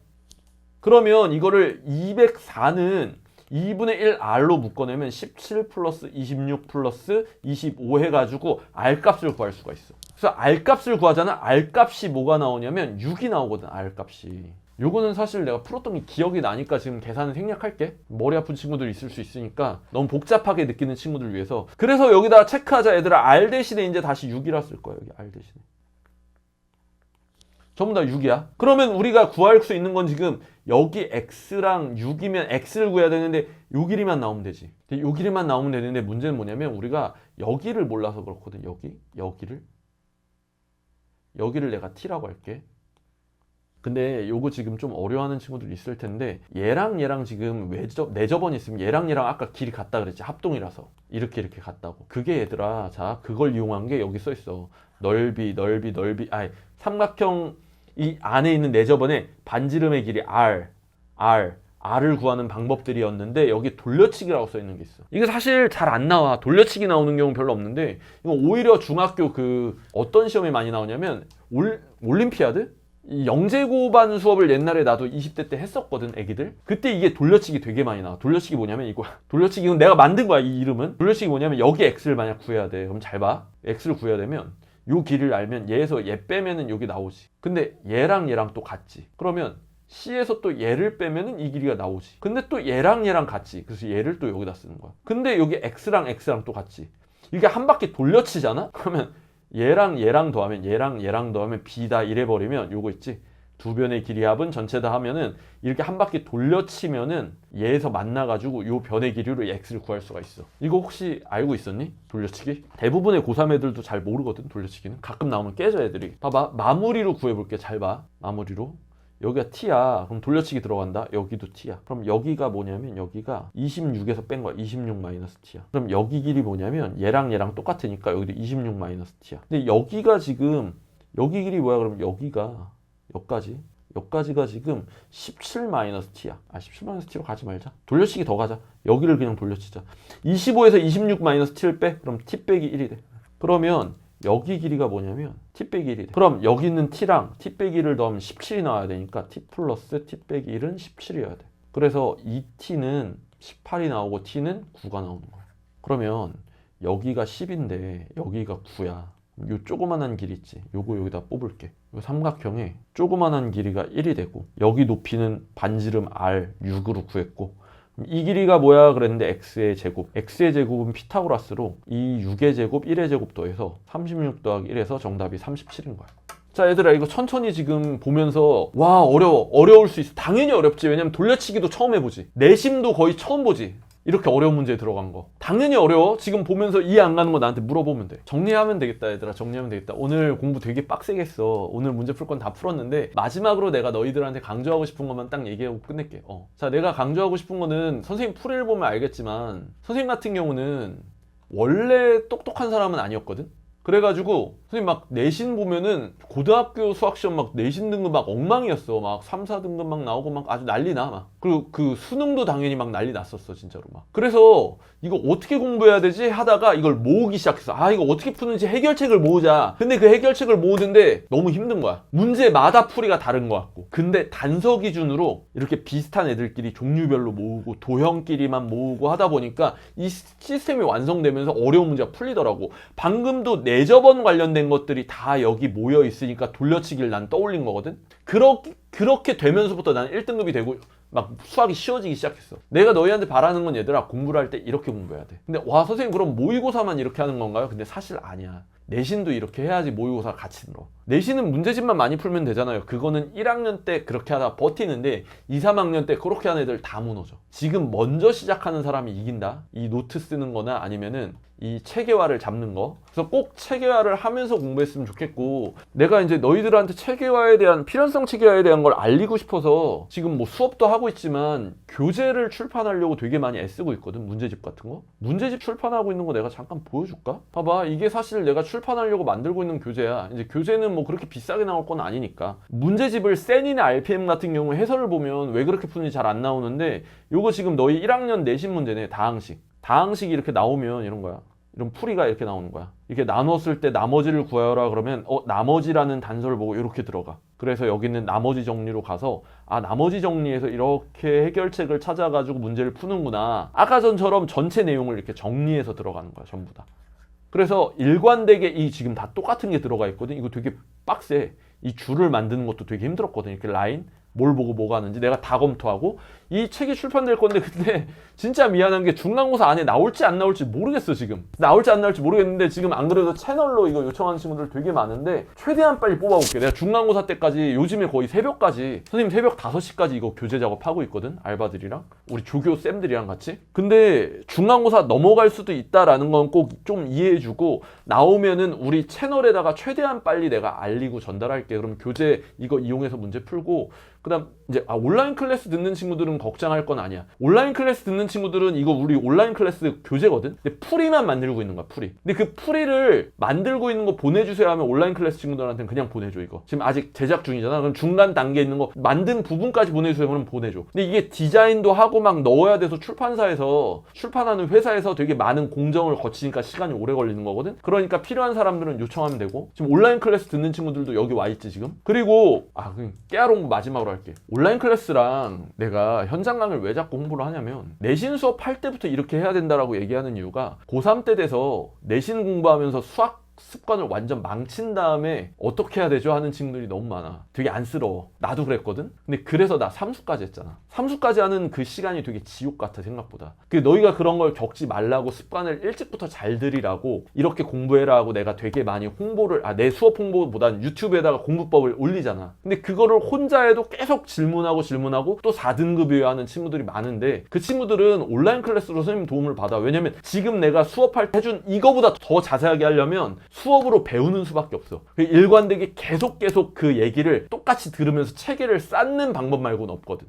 그러면 이거를 204는 2분의 1 R로 묶어내면 17 플러스 26 플러스 25 해가지고 R 값을 구할 수가 있어. 그래서 R 값을 구하잖아. R 값이 뭐가 나오냐면 6이 나오거든. R 값이. 요거는 사실 내가 풀었던 게 기억이 나니까 지금 계산을 생략할게. 머리 아픈 친구들 있을 수 있으니까 너무 복잡하게 느끼는 친구들 위해서. 그래서 여기다가 체크하자. 얘들아 R 대신에 이제 다시 6이라 쓸 거야. 여기 R 대신에. 전부 다 6이야. 그러면 우리가 구할 수 있는 건 지금 여기 x랑 6이면 x를 구해야 되는데 요 길이만 나오면 되지. 요 길이만 나오면 되는데 문제는 뭐냐면 우리가 여기를 몰라서 그렇거든. 여기를 내가 t라고 할게. 근데 요거 지금 좀 어려워하는 친구들 있을 텐데 얘랑 지금 내 저번에 있으면 얘랑 아까 길이 같다 그랬지. 합동이라서 이렇게 같다고. 그게 얘들아 자 그걸 이용한 게 여기 써 있어. 넓이 삼각형 이 안에 있는 내 저번에 반지름의 길이 R을 구하는 방법들이었는데 여기 돌려치기라고 써 있는 게 있어. 이게 사실 잘 안 나와. 돌려치기 나오는 경우 별로 없는데 이거 오히려 중학교 그 어떤 시험에 많이 나오냐면 올림피아드? 이 영재고반 수업을 옛날에 나도 20대 때 했었거든 애기들. 그때 이게 돌려치기 되게 많이 나와. 돌려치기 뭐냐면 이거 돌려치기는 내가 만든 거야. 이 이름은. 돌려치기 뭐냐면 여기 x를 만약 구해야 돼. 그럼 잘 봐. x를 구해야 되면 요 길이를 알면 얘에서 얘 빼면은 여기 나오지. 근데 얘랑 또 같지. 그러면 C에서 또 얘를 빼면은 이 길이가 나오지. 근데 또 얘랑 같지. 그래서 얘를 또 여기다 쓰는 거야. 근데 여기 X랑 또 같지. 이게 한 바퀴 돌려치잖아? 그러면 얘랑 더하면 B다 이래버리면 요거 있지. 두 변의 길이 합은 전체 다 하면은 이렇게 한 바퀴 돌려치면은 얘에서 만나가지고 요 변의 길이로 x를 구할 수가 있어. 이거 혹시 알고 있었니? 돌려치기? 대부분의 고3 애들도 잘 모르거든. 돌려치기는 가끔 나오면 깨져 애들이. 봐봐 마무리로 구해볼게. 잘 봐. 마무리로 여기가 t야. 그럼 돌려치기 들어간다. 여기도 t야. 그럼 여기가 뭐냐면 여기가 26에서 뺀 거야. 26 마이너스 t야. 그럼 여기 길이 뭐냐면 얘랑 똑같으니까 여기도 26 마이너스 t야. 근데 여기가 지금 여기 길이 뭐야? 그럼 여기가 여기까지가 지금 17 마이너스 t야. 17 마이너스 t로 가지 말자. 돌려치기 더 가자. 여기를 그냥 돌려치자. 25에서 26 마이너스 t를 빼. 그럼 t 빼기 1이 돼. 그러면 여기 길이가 뭐냐면 t 빼기 1이 돼. 그럼 여기 있는 t랑 t 빼기 1을 더하면 17이 나와야 되니까 t 플러스 t 빼기 1은 17이어야 돼. 그래서 이 t는 18이 나오고 t는 9가 나오는 거야. 그러면 여기가 10인데 여기가 9야. 요 조그만한 길이 있지. 요거 여기다 뽑을게. 요 삼각형에 조그만한 길이가 1이 되고 여기 높이는 반지름 r 6으로 구했고 이 길이가 뭐야 그랬는데 x의 제곱. x의 제곱은 피타고라스로 이 6의 제곱 1의 제곱 더해서 36 더하기 1에서 정답이 37인 거야. 자 얘들아 이거 천천히 지금 보면서 와 어려울 수 있어. 당연히 어렵지. 왜냐면 돌려치기도 처음 해보지. 내심도 거의 처음 보지. 이렇게 어려운 문제에 들어간 거 당연히 어려워. 지금 보면서 이해 안 가는 거 나한테 물어보면 돼. 정리하면 되겠다 얘들아. 정리하면 되겠다. 오늘 공부 되게 빡세게 했어. 오늘 문제 풀 건 다 풀었는데 마지막으로 내가 너희들한테 강조하고 싶은 것만 딱 얘기하고 끝낼게. 자 내가 강조하고 싶은 거는 선생님 풀이를 보면 알겠지만 선생님 같은 경우는 원래 똑똑한 사람은 아니었거든. 그래가지고 선생님 막 내신 보면은 고등학교 수학시험 막 내신 등급 막 엉망이었어. 막 3, 4등급 막 나오고 막 아주 난리 나 막. 그리고 그 수능도 당연히 막 난리 났었어 진짜로 막. 그래서 이거 어떻게 공부해야 되지 하다가 이걸 모으기 시작했어. 아 이거 어떻게 푸는지 해결책을 모으자. 근데 그 해결책을 모으는데 너무 힘든 거야. 문제마다 풀이가 다른 거 같고. 근데 단서 기준으로 이렇게 비슷한 애들끼리 종류별로 모으고 도형끼리만 모으고 하다 보니까 이 시스템이 완성되면서 어려운 문제가 풀리더라고. 방금도 내저번 관련된 것들이 다 여기 모여 있으니까 돌려치기를 난 떠올린 거거든. 그렇게 되면서부터 난 1등급이 되고 막 수학이 쉬워지기 시작했어. 내가 너희한테 바라는 건 얘들아 공부를 할 때 이렇게 공부해야 돼. 근데 와 선생님 그럼 모의고사만 이렇게 하는 건가요? 근데 사실 아니야. 내신도 이렇게 해야지 모의고사 같이 늘어. 내신은 문제집만 많이 풀면 되잖아요. 그거는 1학년 때 그렇게 하다 버티는데 2, 3학년 때 그렇게 하는 애들 다 무너져. 지금 먼저 시작하는 사람이 이긴다. 이 노트 쓰는 거나 아니면은 이 체계화를 잡는 거. 그래서 꼭 체계화를 하면서 공부했으면 좋겠고 내가 이제 너희들한테 체계화에 대한 필연성 체계화에 대한 걸 알리고 싶어서 지금 뭐 수업도 하고 있지만 교재를 출판하려고 되게 많이 애쓰고 있거든. 문제집 같은 거. 문제집 출판하고 있는 거 내가 잠깐 보여줄까? 봐봐. 이게 사실 내가 출판하려고 만들고 있는 교재야. 이제 교재는 뭐 그렇게 비싸게 나올 건 아니니까. 문제집을 센이나 RPM 같은 경우 해설을 보면 왜 그렇게 푸는지 잘 안 나오는데 요거 지금 너희 1학년 내신 문제네. 다항식이 이렇게 나오면 이런 거야. 이런 풀이가 이렇게 나오는 거야. 이렇게 나눴을 때 나머지를 구하여라 그러면 나머지라는 단서를 보고 이렇게 들어가. 그래서 여기는 나머지 정리로 가서 나머지 정리에서 이렇게 해결책을 찾아가지고 문제를 푸는구나. 아까 전처럼 전체 내용을 이렇게 정리해서 들어가는 거야. 전부 다. 그래서 일관되게 이 지금 다 똑같은 게 들어가 있거든. 이거 되게 빡세. 이 줄을 만드는 것도 되게 힘들었거든. 이렇게 라인 뭘 보고 뭐가 하는지 내가 다 검토하고 이 책이 출판될 건데 근데 진짜 미안한 게 중간고사 안에 나올지 안 나올지 모르겠어. 지금 나올지 안 나올지 모르겠는데 지금 안 그래도 채널로 이거 요청하는 친구들 되게 많은데 최대한 빨리 뽑아볼게. 내가 중간고사 때까지 요즘에 거의 새벽까지 선생님 새벽 5시까지 이거 교재 작업하고 있거든. 알바들이랑 우리 조교 쌤들이랑 같이. 근데 중간고사 넘어갈 수도 있다라는 건 꼭 좀 이해해주고 나오면은 우리 채널에다가 최대한 빨리 내가 알리고 전달할게. 그럼 교재 이거 이용해서 문제 풀고 그다음 이제 온라인 클래스 듣는 친구들은 걱정할 건 아니야. 온라인 클래스 듣는 친구들은 이거 우리 온라인 클래스 교재거든. 근데 풀이만 만들고 있는 거야. 풀이. 근데 그 풀이를 만들고 있는 거 보내주세요 하면 온라인 클래스 친구들한테는 그냥 보내줘. 이거 지금 아직 제작 중이잖아. 그럼 중간 단계에 있는 거 만든 부분까지 보내주세요. 그럼 보내줘. 근데 이게 디자인도 하고 막 넣어야 돼서 출판사에서 출판하는 회사에서 되게 많은 공정을 거치니까 시간이 오래 걸리는 거거든. 그러니까 필요한 사람들은 요청하면 되고 지금 온라인 클래스 듣는 친구들도 여기 와 있지 지금. 그리고 그냥 깨알온 거 마지막으로 할게. 온라인 클래스랑 내가 현장 강의를 왜 자꾸 홍보를 하냐면 내신 수업 할 때부터 이렇게 해야 된다라고 얘기하는 이유가 고3 때 돼서 내신 공부하면서 수학 습관을 완전 망친 다음에 어떻게 해야 되죠? 하는 친구들이 너무 많아. 되게 안쓰러워. 나도 그랬거든? 근데 그래서 나 삼수까지 했잖아. 삼수까지 하는 그 시간이 되게 지옥 같아 생각보다. 너희가 그런 걸 겪지 말라고 습관을 일찍부터 잘 들이라고 이렇게 공부해라 하고 내가 되게 많이 홍보를 내 수업 홍보보다는 유튜브에다가 공부법을 올리잖아. 근데 그거를 혼자 해도 계속 질문하고 또 4등급이어야 하는 친구들이 많은데 그 친구들은 온라인 클래스로 선생님 도움을 받아. 왜냐면 지금 내가 수업할 때 해준 이거보다 더 자세하게 하려면 수업으로 배우는 수밖에 없어. 일관되게 계속 그 얘기를 똑같이 들으면서 체계를 쌓는 방법 말고는 없거든.